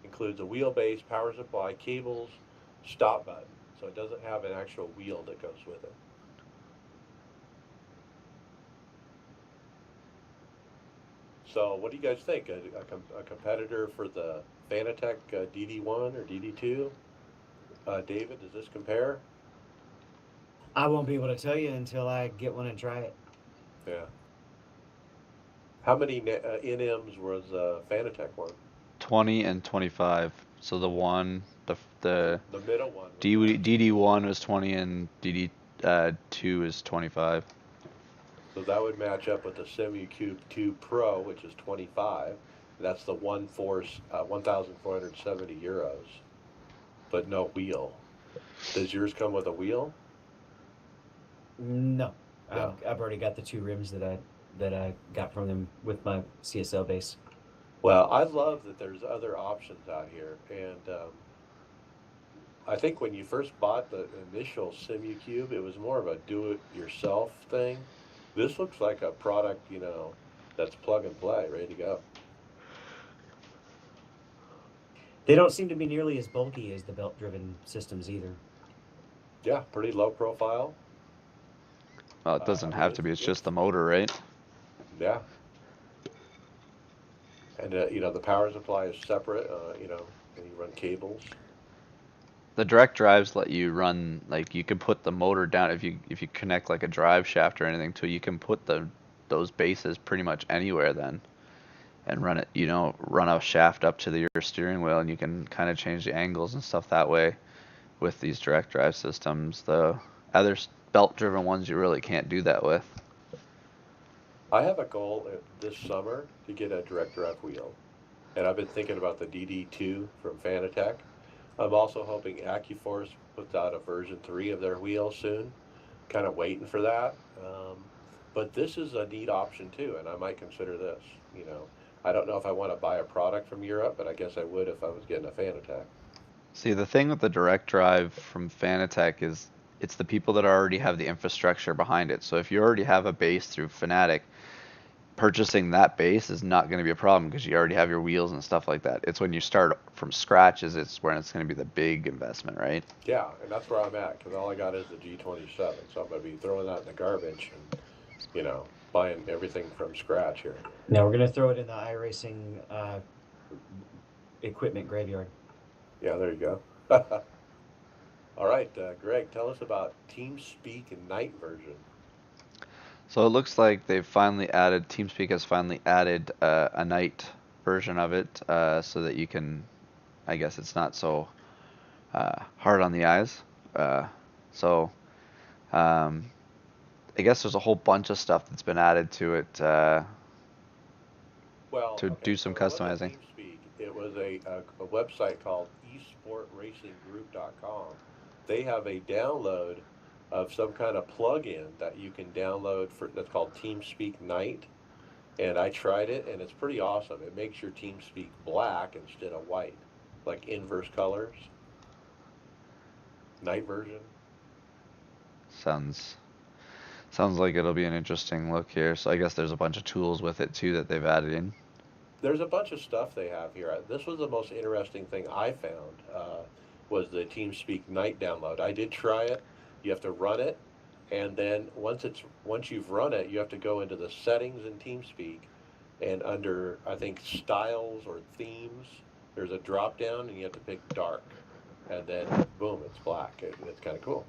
[SPEAKER 1] Includes a wheelbase, power supply, cables, stop button. So it doesn't have an actual wheel that goes with it. So what do you guys think? A competitor for the Fanatec DD1 or DD2? David, does this compare?
[SPEAKER 2] I won't be able to tell you until I get one and try it.
[SPEAKER 1] Yeah. How many NMs was Fanatec one?
[SPEAKER 3] 20 and 25. So the
[SPEAKER 1] middle one.
[SPEAKER 3] DD1 was 20 and DD2 is 25.
[SPEAKER 1] So that would match up with the Simu Cube 2 Pro, which is 25. That's the 1,470 euros, but no wheel. Does yours come with a wheel?
[SPEAKER 2] No,
[SPEAKER 1] No.
[SPEAKER 2] I've already got the two rims that I got from them with my CSL base.
[SPEAKER 1] Well, I love that there's other options out here, and I think when you first bought the initial Simu Cube, it was more of a do-it-yourself thing. This looks like a product, that's plug and play, ready to go.
[SPEAKER 2] They don't seem to be nearly as bulky as the belt-driven systems either.
[SPEAKER 1] Yeah, pretty low profile.
[SPEAKER 3] Well, it doesn't have to be. It's just the motor, right?
[SPEAKER 1] Yeah. And the power supply is separate. And you run cables.
[SPEAKER 3] The direct drives let you run, like, you can put the motor down if you connect like a drive shaft or anything to it, you can put those bases pretty much anywhere then, and run it, run a shaft up to your steering wheel, and you can kind of change the angles and stuff that way with these direct drive systems. The other belt driven ones you really can't do that with.
[SPEAKER 1] I have a goal this summer to get a direct drive wheel, and I've been thinking about the DD2 from Fanatec. I'm also hoping AccuForce puts out a version 3 of their wheel soon. Kind of waiting for that. But this is a neat option too, and I might consider this. I don't know if I want to buy a product from Europe, but I guess I would if I was getting a Fanatec.
[SPEAKER 3] See, the thing with the direct drive from Fanatec is it's the people that already have the infrastructure behind it. So if you already have a base through Fanatec, purchasing that base is not going to be a problem because you already have your wheels and stuff like that. It's when you start from scratch it's when it's going to be the big investment, right?
[SPEAKER 1] Yeah, and that's where I'm at because all I got is the G27, so I'm going to be throwing that in the garbage and buying everything from scratch here.
[SPEAKER 2] Now we're gonna throw it in the iRacing equipment graveyard.
[SPEAKER 1] Yeah, there you go. All right, Greg, tell us about TeamSpeak Night version.
[SPEAKER 3] So it looks like TeamSpeak has finally added a night version of it, so that you can, I guess it's not so hard on the eyes. So I guess there's a whole bunch of stuff that's been added to it to do some customizing.
[SPEAKER 1] TeamSpeak, it was a website called esportracinggroup.com. They have a download of some kind of plugin that you can download that's called TeamSpeak Night. And I tried it, and it's pretty awesome. It makes your TeamSpeak black instead of white, like inverse colors. Night version.
[SPEAKER 3] Sounds like it'll be an interesting look here. So I guess there's a bunch of tools with it too that they've added in.
[SPEAKER 1] There's a bunch of stuff they have here. This was the most interesting thing I found, was the TeamSpeak Night download. I did try it. You have to run it, and then once you've run it, you have to go into the settings in TeamSpeak, and under, I think, styles or themes, there's a drop down, and you have to pick dark, and then boom, it's black. It's kind of cool.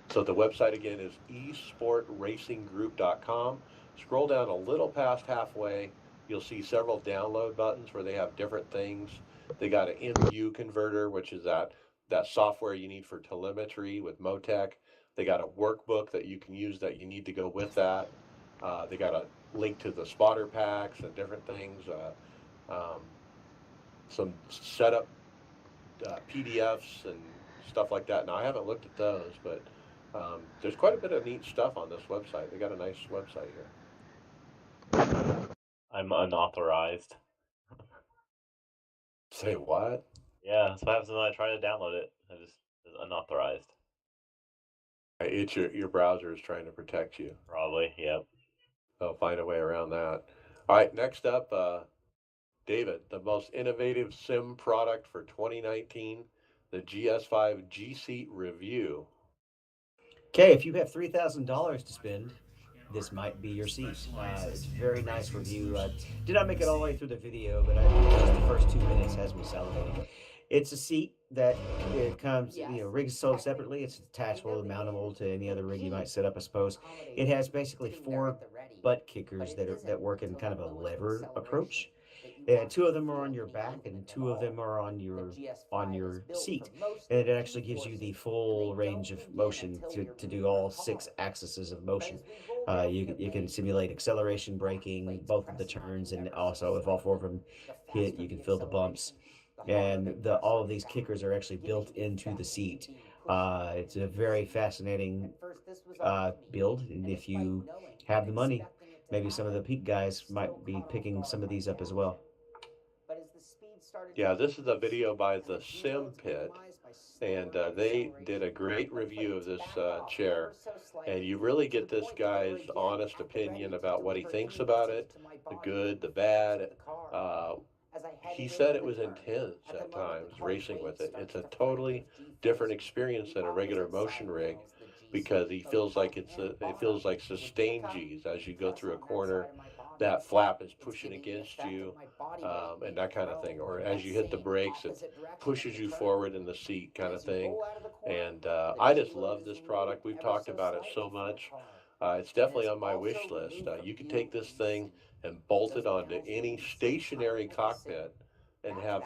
[SPEAKER 1] So the website again is esportracinggroup.com. Scroll down a little past halfway. You'll see several download buttons where they have different things. They got an MU converter, which is that software you need for telemetry with Motec. They got a workbook that you can use that you need to go with that. They got link to the spotter packs and different things. Some setup PDFs and stuff like that. Now I haven't looked at those, but there's quite a bit of neat stuff on this website. They got a nice website here.
[SPEAKER 5] I'm unauthorized.
[SPEAKER 1] Say what?
[SPEAKER 5] Yeah, so what happens when I try to download it? It's unauthorized.
[SPEAKER 1] It's your browser is trying to protect you.
[SPEAKER 5] Probably, yep.
[SPEAKER 1] They'll find a way around that. All right, next up, David, the most innovative sim product for 2019, the GS5 G Seat review.
[SPEAKER 2] Okay, if you have $3,000 to spend, this might be your seat. It's a very nice review. Did not make it all the way through the video, but just the first 2 minutes has me salivating. It's a seat that it comes, rigs sold separately. It's detachable, mountable to any other rig you might set up, I suppose. It has basically 4 butt kickers that work in kind of a lever approach. Two of them are on your back, and 2 of them are on your seat, and it actually gives you the full range of motion to do all 6 axes of motion. You can simulate acceleration, braking, both of the turns, and also if all 4 of them hit, you can feel the bumps. And all of these kickers are actually built into the seat. It's a very fascinating build, and if you have the money, maybe some of the peak guys might be picking some of these up as well.
[SPEAKER 1] Yeah, this is a video by the Sim Pit, and they did a great review of this chair, and you really get this guy's honest opinion about what he thinks about it, the good, the bad. Uh, he said it was intense at times racing with it. It's a totally different experience than a regular motion rig because it feels like sustained G's as you go through a corner. That flap is pushing against you, and that kind of thing. Or as you hit the brakes, it pushes you forward in the seat, kind of thing. And I just love this product. We've talked about it so much. It's definitely on my wish list. You could take this thing and bolt it onto any stationary cockpit and have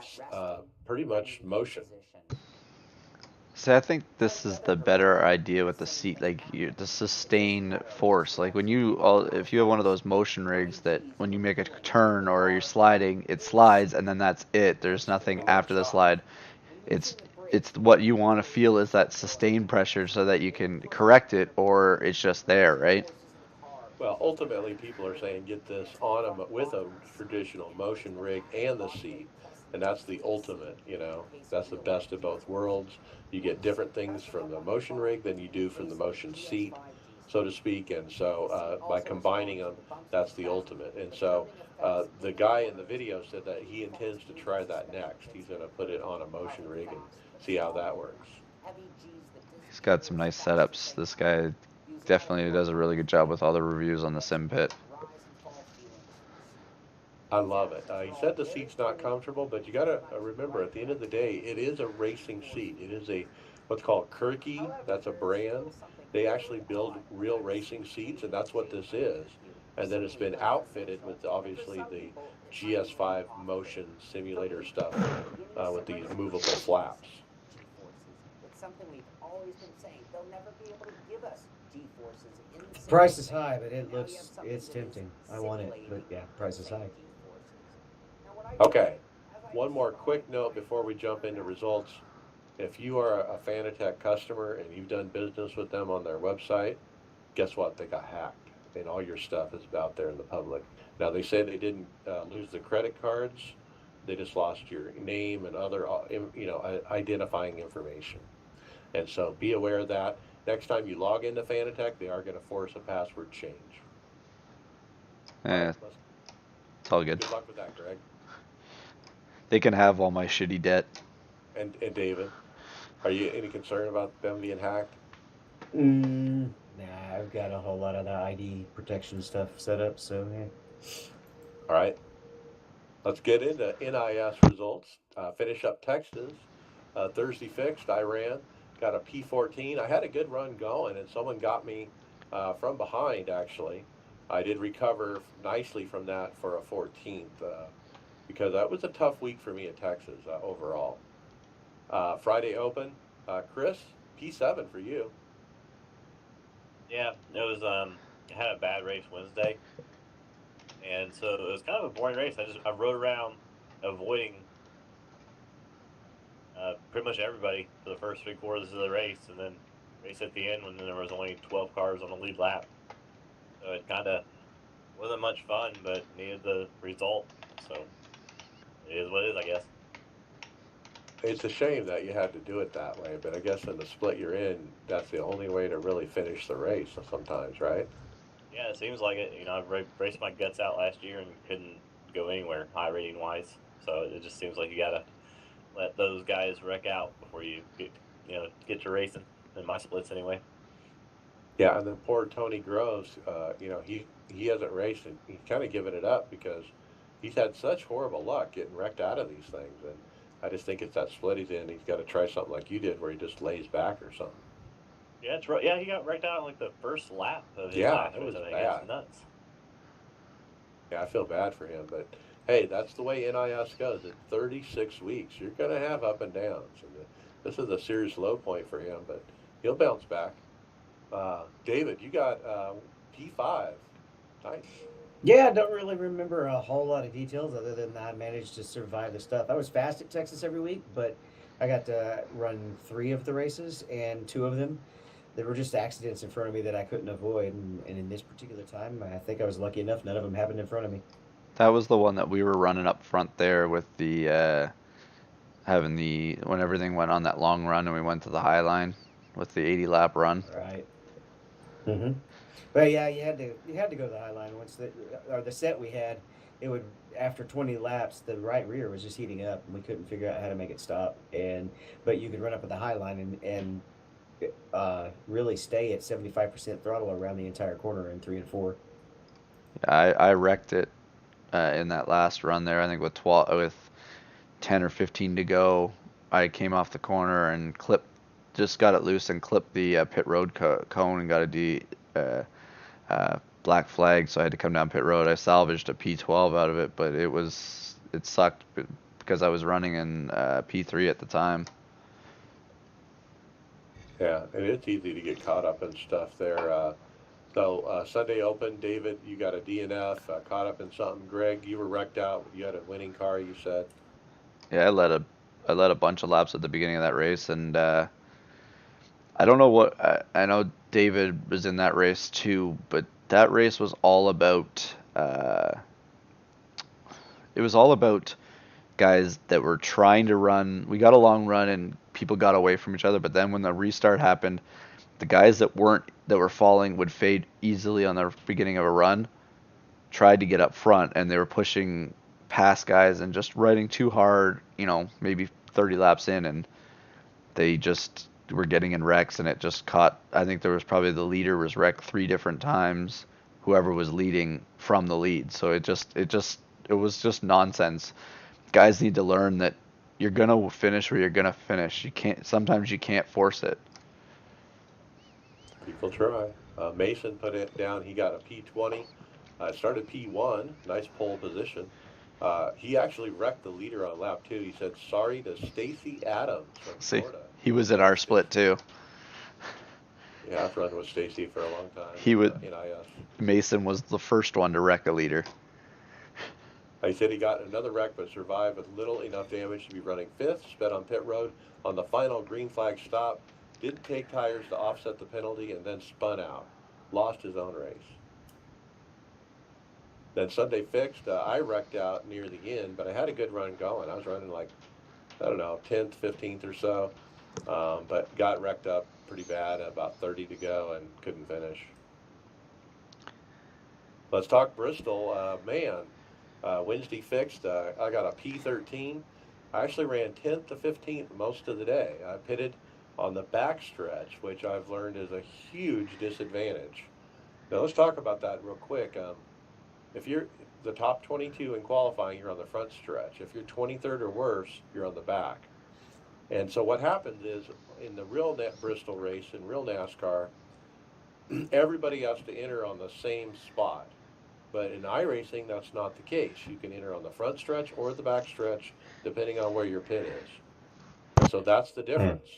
[SPEAKER 1] pretty much motion.
[SPEAKER 3] See, I think this is the better idea with the seat, like the sustained force. Like if you have one of those motion rigs that when you make a turn or you're sliding, it slides and then that's it. There's nothing after the slide. It's it's what you want to feel is that sustained pressure so that you can correct it, or it's just there, right?
[SPEAKER 1] Well, ultimately, people are saying get this on with a traditional motion rig and the seat, and that's the ultimate. That's the best of both worlds. You get different things from the motion rig than you do from the motion seat, so to speak. And so by combining them, that's the ultimate. And so the guy in the video said that he intends to try that next. He's going to put it on a motion rig and see how that works.
[SPEAKER 3] He's got some nice setups. This guy definitely does a really good job with all the reviews on the Sim Pit.
[SPEAKER 1] I love it. He said the seat's not comfortable, but you got to remember at the end of the day, it is a racing seat. It is what's called Kirky. That's a brand. They actually build real racing seats, and that's what this is. And then it's been outfitted with obviously the GS5 motion simulator stuff with these movable flaps.
[SPEAKER 2] Price is high, but it's tempting. I want it, but yeah, price is high.
[SPEAKER 1] Okay, one more quick note before we jump into results. If you are a Fanatec customer and you've done business with them on their website, guess what? They got hacked, and all your stuff is out there in the public. Now they say they didn't lose the credit cards; they just lost your name and other, identifying information. And so be aware of that. Next time you log into Fanatec, they are going to force a password change.
[SPEAKER 3] Yeah, it's all good.
[SPEAKER 1] Good luck with that, Greg.
[SPEAKER 3] They can have all my shitty debt.
[SPEAKER 1] And David, are you any concerned about them being hacked?
[SPEAKER 2] Nah, I've got a whole lot of the ID protection stuff set up, so yeah.
[SPEAKER 1] All right. Let's get into NIS results. Finish up Texas. Thursday fixed. I ran. Got a P14. I had a good run going, and someone got me from behind, actually. I did recover nicely from that for a 14th because that was a tough week for me at Texas overall. Friday Open. Chris, P7 for you.
[SPEAKER 5] Yeah, it was. I had a bad race Wednesday, and so it was kind of a boring race. I rode around avoiding pretty much everybody for the first 3 quarters of the race, and then race at the end when there was only 12 cars on the lead lap. So it kind of wasn't much fun, but needed the result. So it is what it is, I guess.
[SPEAKER 1] It's a shame that you had to do it that way, but I guess in the split you're in, that's the only way to really finish the race sometimes, right?
[SPEAKER 5] Yeah, it seems like it. I raced my guts out last year and couldn't go anywhere high rating wise. So it just seems like you gotta let those guys wreck out before you get to racing. In my splits, anyway.
[SPEAKER 1] Yeah, and then poor Tony Groves, he hasn't raced and he's kind of given it up because he's had such horrible luck getting wrecked out of these things, and I just think it's that split he's in. He's got to try something like you did, where he just lays back or something.
[SPEAKER 5] Yeah, it's right. Yeah, he got wrecked out in like the first lap of his
[SPEAKER 1] Yeah,
[SPEAKER 5] last
[SPEAKER 1] it
[SPEAKER 5] race.
[SPEAKER 1] was
[SPEAKER 5] I think
[SPEAKER 1] bad.
[SPEAKER 5] it's nuts.
[SPEAKER 1] Yeah, I feel bad for him, but hey, that's the way NIS goes. At 36 weeks, you're going to have up and downs, and this is a serious low point for him, but he'll bounce back. David, you got P5. Nice.
[SPEAKER 2] Yeah, I don't really remember a whole lot of details other than I managed to survive the stuff. I was fast at Texas every week, but I got to run 3 of the races, and 2 of them there were just accidents in front of me that I couldn't avoid. And in this particular time, I think I was lucky enough; none of them happened in front of me.
[SPEAKER 3] That was the one that we were running up front there with the having the when everything went on that long run and we went to the high line with the 80 lap run.
[SPEAKER 2] Right. Mm-hmm. But yeah, you had to go to the high line once the set we had. It would after 20 laps, the right rear was just heating up, and we couldn't figure out how to make it stop. But you could run up at the high line and really stay at 75% throttle around the entire corner in 3 and 4.
[SPEAKER 3] I wrecked it in that last run there. I think with 10 or 15 to go, I came off the corner and just got it loose and clipped the pit road cone and got a black flag, so I had to come down pit road. I salvaged a P12 out of it, but it sucked because I was running in P3 at the time.
[SPEAKER 1] Yeah, and it's easy to get caught up in stuff there. So Sunday Open, David, you got a DNF, caught up in something. Greg, you were wrecked out. You had a winning car, you said.
[SPEAKER 3] Yeah, I led a bunch of laps at the beginning of that race, and I don't know what I know. David was in that race too, but that race was all about. It was all about guys that were trying to run. We got a long run, and people got away from each other. But then when the restart happened, the guys that were falling would fade easily on the beginning of a run. Tried to get up front, and they were pushing past guys and just riding too hard. Maybe 30 laps in, and they just were getting in wrecks, and it just caught. I think there was probably the leader was wrecked 3 different times. Whoever was leading from the lead, so it was just nonsense. Guys need to learn that you're gonna finish where you're gonna finish. Sometimes you can't force it.
[SPEAKER 1] People try. Mason put it down. He got a P20. Started P1. Nice pole position. He actually wrecked the leader on lap 2. He said sorry to Stacy Adams from
[SPEAKER 3] See,
[SPEAKER 1] Florida.
[SPEAKER 3] he was at our split too.
[SPEAKER 1] Yeah, I've run with Stacy for a long time.
[SPEAKER 3] He would.
[SPEAKER 1] NIS.
[SPEAKER 3] Mason was the first one to wreck a leader.
[SPEAKER 1] He said he got another wreck but survived with little enough damage to be running 5th, sped on pit road on the final green flag stop, didn't take tires to offset the penalty, and then spun out. Lost his own race. Then Sunday fixed. I wrecked out near the end, but I had a good run going. I was running like, I don't know, 10th, 15th or so, but got wrecked up pretty bad at about 30 to go and couldn't finish. Let's talk Bristol. Wednesday fixed. I got a P13. I actually ran 10th to 15th most of the day. I pitted on the backstretch, which I've learned is a huge disadvantage. Now let's talk about that real quick. If you're the top 22 in qualifying, you're on the front stretch. If you're 23rd or worse, you're on the back. And so what happens is in the real Bristol race, in real NASCAR, everybody has to enter on the same spot. But in iRacing, that's not the case. You can enter on the front stretch or the back stretch, depending on where your pit is. And so that's the difference.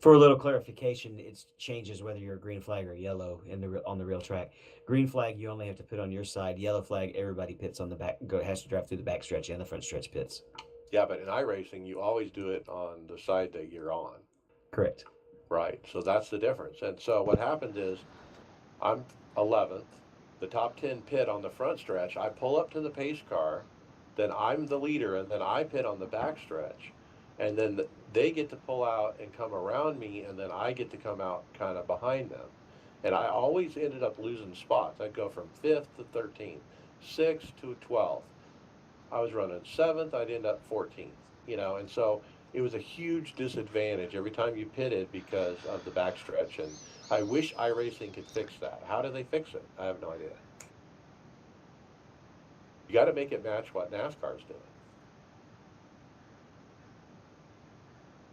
[SPEAKER 2] For a little clarification, it changes whether you're a green flag or yellow on the real track. Green flag you only have to put on your side. Yellow flag everybody pits on the back. Has to drive through the back stretch and the front stretch pits.
[SPEAKER 1] Yeah, but in iRacing, you always do it on the side that you're on.
[SPEAKER 2] Correct.
[SPEAKER 1] Right. So that's the difference. And so what happens is I'm 11th, the top 10 pit on the front stretch. I pull up to the pace car, then I'm the leader, and then I pit on the back stretch. And then they get to pull out and come around me, and then I get to come out kind of behind them. And I always ended up losing spots. I'd go from 5th to 13th, 6th to 12th. I was running 7th, I'd end up 14th, and so it was a huge disadvantage every time you pitted because of the backstretch. And I wish iRacing could fix that. How do they fix it? I have no idea. You got to make it match what NASCAR's doing.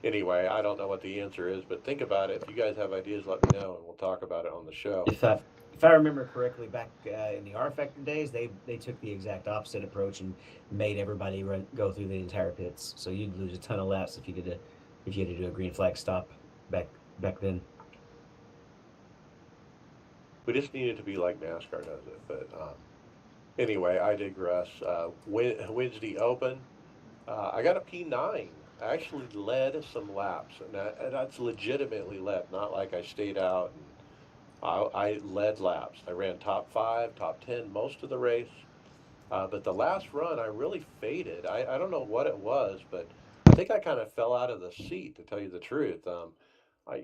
[SPEAKER 1] Anyway, I don't know what the answer is, but think about it. If you guys have ideas, let me know, and we'll talk about it on the show.
[SPEAKER 2] If I remember correctly, back in the R Factor days, they took the exact opposite approach and made everybody go through the entire pits. So you'd lose a ton of laps if you had to do a green flag stop back then.
[SPEAKER 1] We just needed to be like NASCAR does it. But anyway, I digress. Wednesday Open, I got a P9. I actually led some laps, and that's legitimately led, not like I stayed out. And I led laps. I ran top 5, top 10 most of the race. But the last run, I really faded. I don't know what it was, but I think I kind of fell out of the seat, to tell you the truth.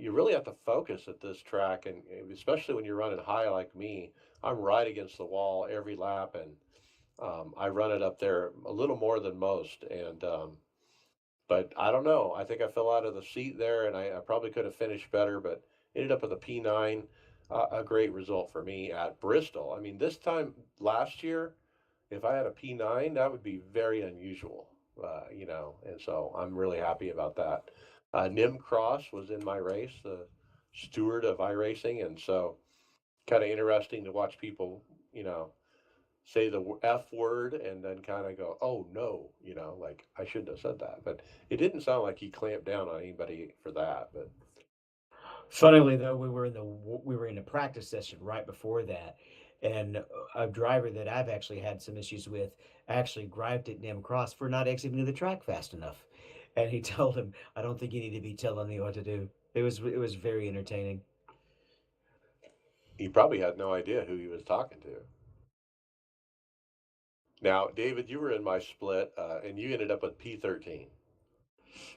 [SPEAKER 1] You really have to focus at this track, and especially when you're running high like me. I'm right against the wall every lap, and I run it up there a little more than most. And but I don't know. I think I fell out of the seat there, and I probably could have finished better, but ended up with a P9. A great result for me at Bristol. I mean, this time last year, if I had a P9, that would be very unusual, and so I'm really happy about that. Nim Cross was in my race, the steward of iRacing, and so kind of interesting to watch people, say the F word and then kind of go, oh no, like I shouldn't have said that. But it didn't sound like he clamped down on anybody for that. But
[SPEAKER 2] Funnily though, we were in a practice session right before that, and a driver that I've actually had some issues with actually griped at Nim Cross for not exiting the track fast enough, and he told him, "I don't think you need to be telling me what to do." It was very entertaining.
[SPEAKER 1] he probably had no idea who he was talking to. Now, David, you were in my split, and you ended up with P13.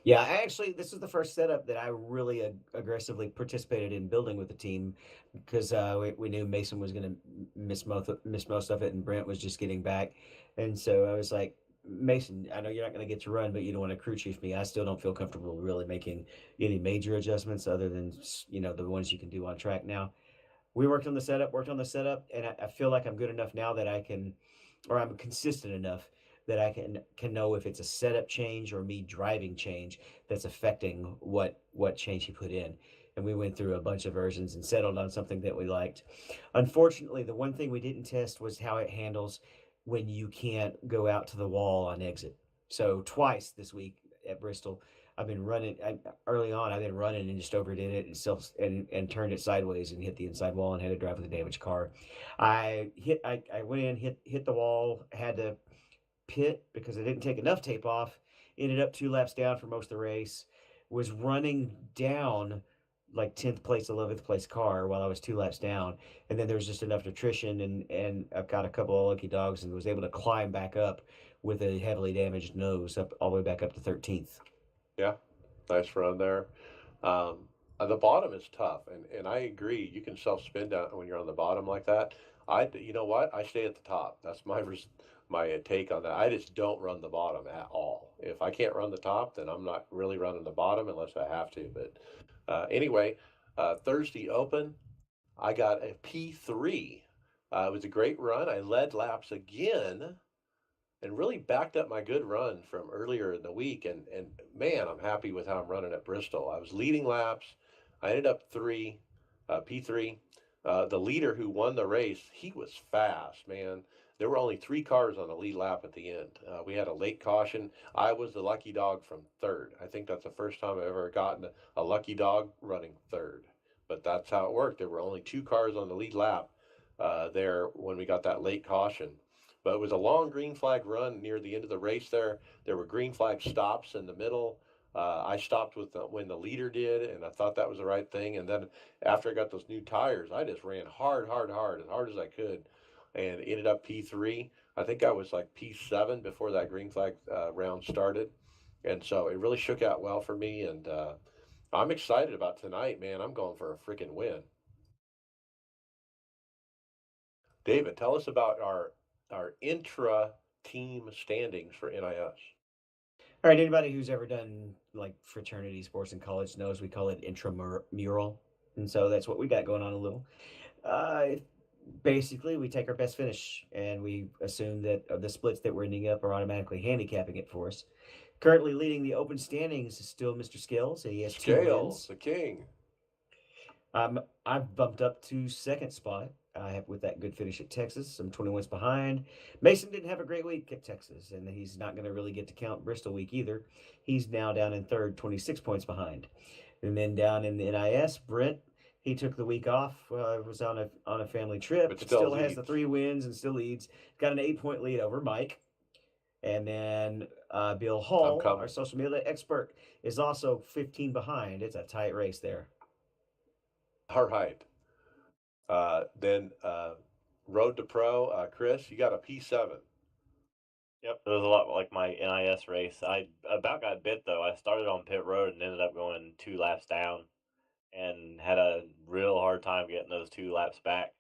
[SPEAKER 2] Yeah, this is the first setup that I really aggressively participated in building with the team because we knew Mason was going to miss most of it, and Brent was just getting back, and so I was like, Mason, I know you're not going to get to run, but you don't want to crew chief me. I still don't feel comfortable really making any major adjustments other than the ones you can do on track now. We worked on the setup, and I feel like I'm good enough now that I can, or I'm consistent enough that I can know if it's a setup change or me driving change that's affecting what change he put in. And we went through a bunch of versions and settled on something that we liked. Unfortunately, the one thing we didn't test was how it handles when you can't go out to the wall on exit. So twice this week at Bristol, I've been running early on. I've been running and just overdid it and turned it sideways and hit the inside wall and had to drive with a damaged car. I went in, hit the wall, had to pit because I didn't take enough tape off. Ended up 2 laps down for most of the race. Was running down like 10th place, 11th place car while I was 2 laps down, and then there was just enough attrition, and I've got a couple of lucky dogs and was able to climb back up with a heavily damaged nose up all the way back up to 13th.
[SPEAKER 1] Yeah, nice run there. Um, the bottom is tough, and I agree. You can self spin down when you're on the bottom like that. You know what? I stay at the top. That's my take on that. I just don't run the bottom at all. If I can't run the top, then I'm not really running the bottom unless I have to. But anyway, Thursday Open, I got a P3. It was a great run. I led laps again and really backed up my good run from earlier in the week. And man, I'm happy with how I'm running at Bristol. I was leading laps. I ended up P3. The leader who won the race, he was fast, man. there were only 3 cars on the lead lap at the end. We had a late caution. I was the lucky dog from third. I think that's the first time I've ever gotten a lucky dog running third. But that's how it worked. There were only 2 cars on the lead lap there when we got that late caution. But it was a long green flag run near the end of the race there. There were green flag stops in the middle. I stopped when the leader did, and I thought that was the right thing. And then after I got those new tires, I just ran hard, as hard as I could, and ended up P3. I think I was like P7 before that green flag round started, and so it really shook out well for me. And I'm excited about tonight, man. I'm going for a freaking win. David, tell us about our intra team standings for NIS.
[SPEAKER 2] All right, anybody who's ever done like fraternity sports in college knows we call it intramural, and so that's what we got going on a little. Uh, Basically, we take our best finish and we assume that the splits that we're ending up are automatically handicapping it for us. Currently leading the open standings is still Mr. Scales. He has 2
[SPEAKER 1] Scales,
[SPEAKER 2] wins.
[SPEAKER 1] the king.
[SPEAKER 2] I've bumped up to second spot. I have with that good finish at Texas. I'm 20 wins behind. Mason didn't have a great week at Texas, and he's not going to really get to count Bristol week either. He's now down in third, 26 points behind. And then down in the NIS, Brent, he took the week off. Was on a family trip,
[SPEAKER 1] But
[SPEAKER 2] but
[SPEAKER 1] still
[SPEAKER 2] still has
[SPEAKER 1] leads.
[SPEAKER 2] the 3 wins and still leads. Got an 8-point lead over Mike. And then Bill Hall, our social media expert, is also 15 behind. It's a tight race there.
[SPEAKER 1] All right. Then Road to Pro, Chris, you got a P7.
[SPEAKER 5] Yep, it was a lot like my NIS race. I about got bit though. I started on pit road and ended up going 2 laps down, and had a real hard time getting those 2 laps back.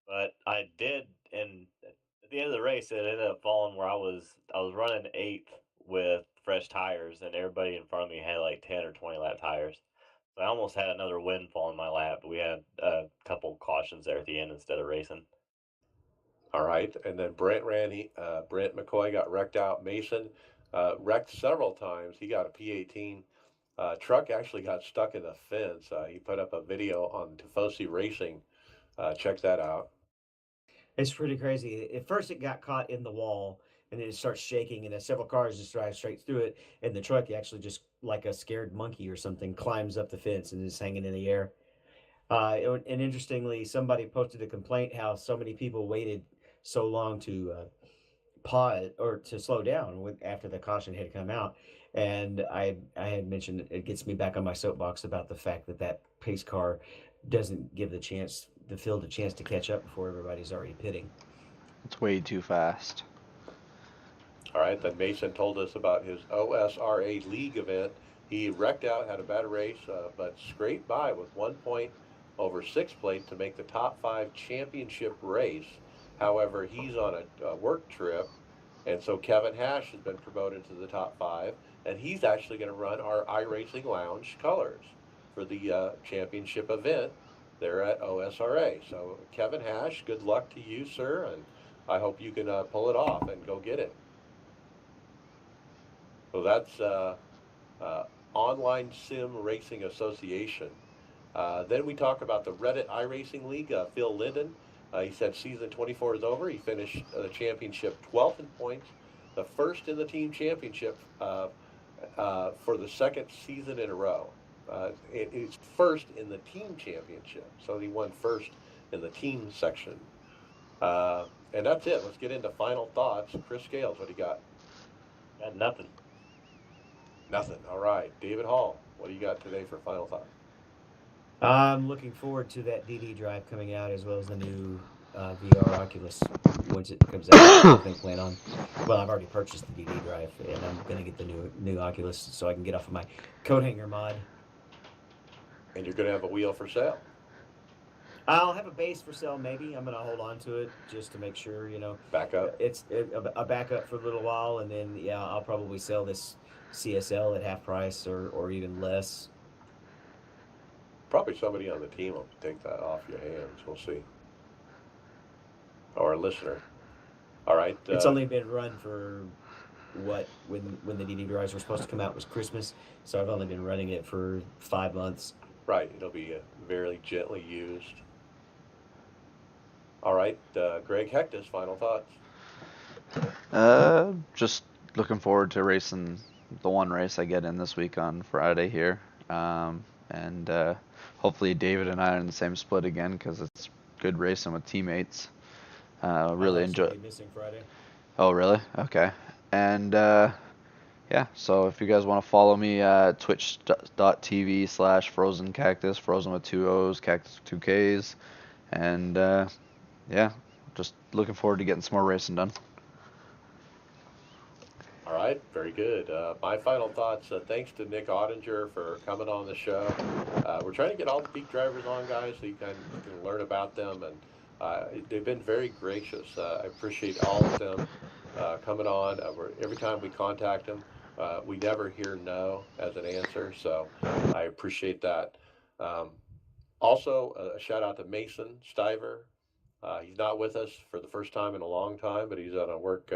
[SPEAKER 5] But I did, and at the end of the race, it ended up falling where I was running 8th with fresh tires, and everybody in front of me had like 10 or 20 lap tires. So I almost had another windfall in my lap, but we had a couple cautions there at the end instead of racing.
[SPEAKER 1] All right, and then Brent McCoy got wrecked out. Mason wrecked several times. He got a P18. Truck actually got stuck in the fence. He put up a video on Tifosi Racing. Check that out.
[SPEAKER 2] It's pretty crazy. At first, it got caught in the wall, and then it starts shaking, and then several cars just drive straight through it. And the truck actually just like a scared monkey or something climbs up the fence and is hanging in the air. And interestingly, somebody posted a complaint how so many people waited so long to pause or to slow down after the caution had come out. And I had mentioned it gets me back on my soapbox about the fact that pace car doesn't give the field a chance to catch up before everybody's already pitting.
[SPEAKER 3] It's way too fast.
[SPEAKER 1] All right, then Mason told us about his OSRA League event. He wrecked out, had a bad race, but scraped by with 1 point over 6th place to make the top 5 championship race. However, he's on a work trip, and so Kevin Hash has been promoted to the top 5, and he's actually going to run our iRacing Lounge colors for the championship event there at OSRA. So, Kevin Hash, good luck to you, sir, and I hope you can pull it off and go get it. So that's Online Sim Racing Association. Then we talk about the Reddit iRacing League. Phil Linden, he said season 24 is over. He finished the championship 12th in points, the first in the team championship for the second season in a row. It's first in the team championship, so he won first in the team section. And that's it. Let's get into final thoughts. Chris Scales, what do you got?
[SPEAKER 5] Got nothing.
[SPEAKER 1] Nothing. All right. David Hall, what do you got today for final thoughts?
[SPEAKER 2] I'm looking forward to that DD drive coming out, as well as the new VR Oculus once it comes out. I think plan on. Well, I've already purchased the DD drive, and I'm gonna get the new Oculus so I can get off of my coat hanger mod.
[SPEAKER 1] And you're going to have a wheel for sale.
[SPEAKER 2] I'll have a base for sale, maybe. I'm gonna hold on to it just to make sure,
[SPEAKER 1] Backup.
[SPEAKER 2] it's a backup for a little while, and then I'll probably sell this CSL at half price or even less.
[SPEAKER 1] Probably somebody on the team will take that off your hands. We'll see. Or a listener. All right.
[SPEAKER 2] It's only been run for when the DD drives were supposed to come out was Christmas, so I've only been running it for 5 months.
[SPEAKER 1] Right. It'll be very gently used. All right. Greg Hectus, final thoughts.
[SPEAKER 3] Just looking forward to racing the one race I get in this week on Friday here. And hopefully David and I are in the same split again because it's good racing with teammates. Really
[SPEAKER 2] I'll
[SPEAKER 3] enjoy.
[SPEAKER 2] actually be missing Friday.
[SPEAKER 3] Oh, really? Okay. And yeah, so if you guys want to follow me, twitch.tv/frozen cactus, frozen with two O's, cactus with two K's. And yeah, just looking forward to getting some more racing done.
[SPEAKER 1] All right, very good. My final thoughts, thanks to Nick Ottinger for coming on the show. We're trying to get all the peak drivers on, guys, so you can learn about them, and they've been very gracious. I appreciate all of them coming on. Every time we contact them, we never hear no as an answer, so I appreciate that. Um, Also, a shout out to Mason Stiver. He's not with us for the first time in a long time, but he's on a work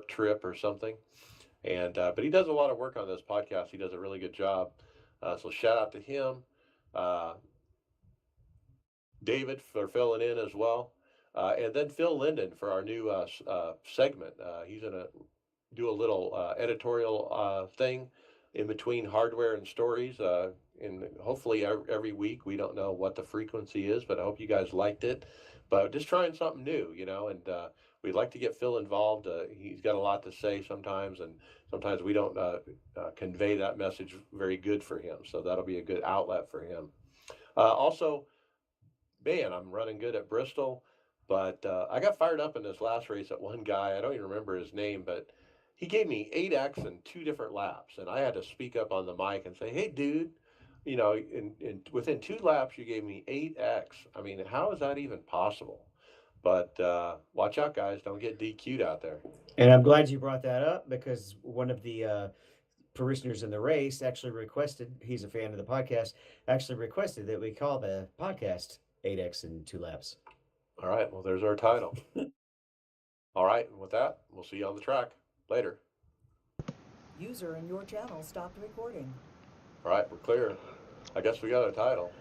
[SPEAKER 1] trip or something. And but he does a lot of work on this podcast. He does a really good job. So shout out to him. Uh, David for filling in as well. And then Phil Linden for our new segment. He's going to do a little editorial thing in between hardware and stories. And hopefully every week, we don't know what the frequency is, but I hope you guys liked it. But just trying something new, and we'd like to get Phil involved. He's got a lot to say sometimes, and sometimes we don't convey that message very good for him. So that'll be a good outlet for him. Also, man, I'm running good at Bristol, but I got fired up in this last race at one guy. I don't even remember his name, but he gave me 8x in 2 different laps, and I had to speak up on the mic and say, "Hey, dude, within 2 laps, you gave me 8x. I mean, how is that even possible?" But watch out, guys! Don't get DQ'd out there.
[SPEAKER 2] And I'm glad you brought that up because one of the parishioners in the race actually requested, he's a fan of the podcast, actually requested that we call the podcast 8X in 2 laps.
[SPEAKER 1] All right, well, there's our title. All right, and with that, we'll see you on the track later.
[SPEAKER 7] User in your channel stopped recording.
[SPEAKER 1] All right, we're clear. I guess we got a title.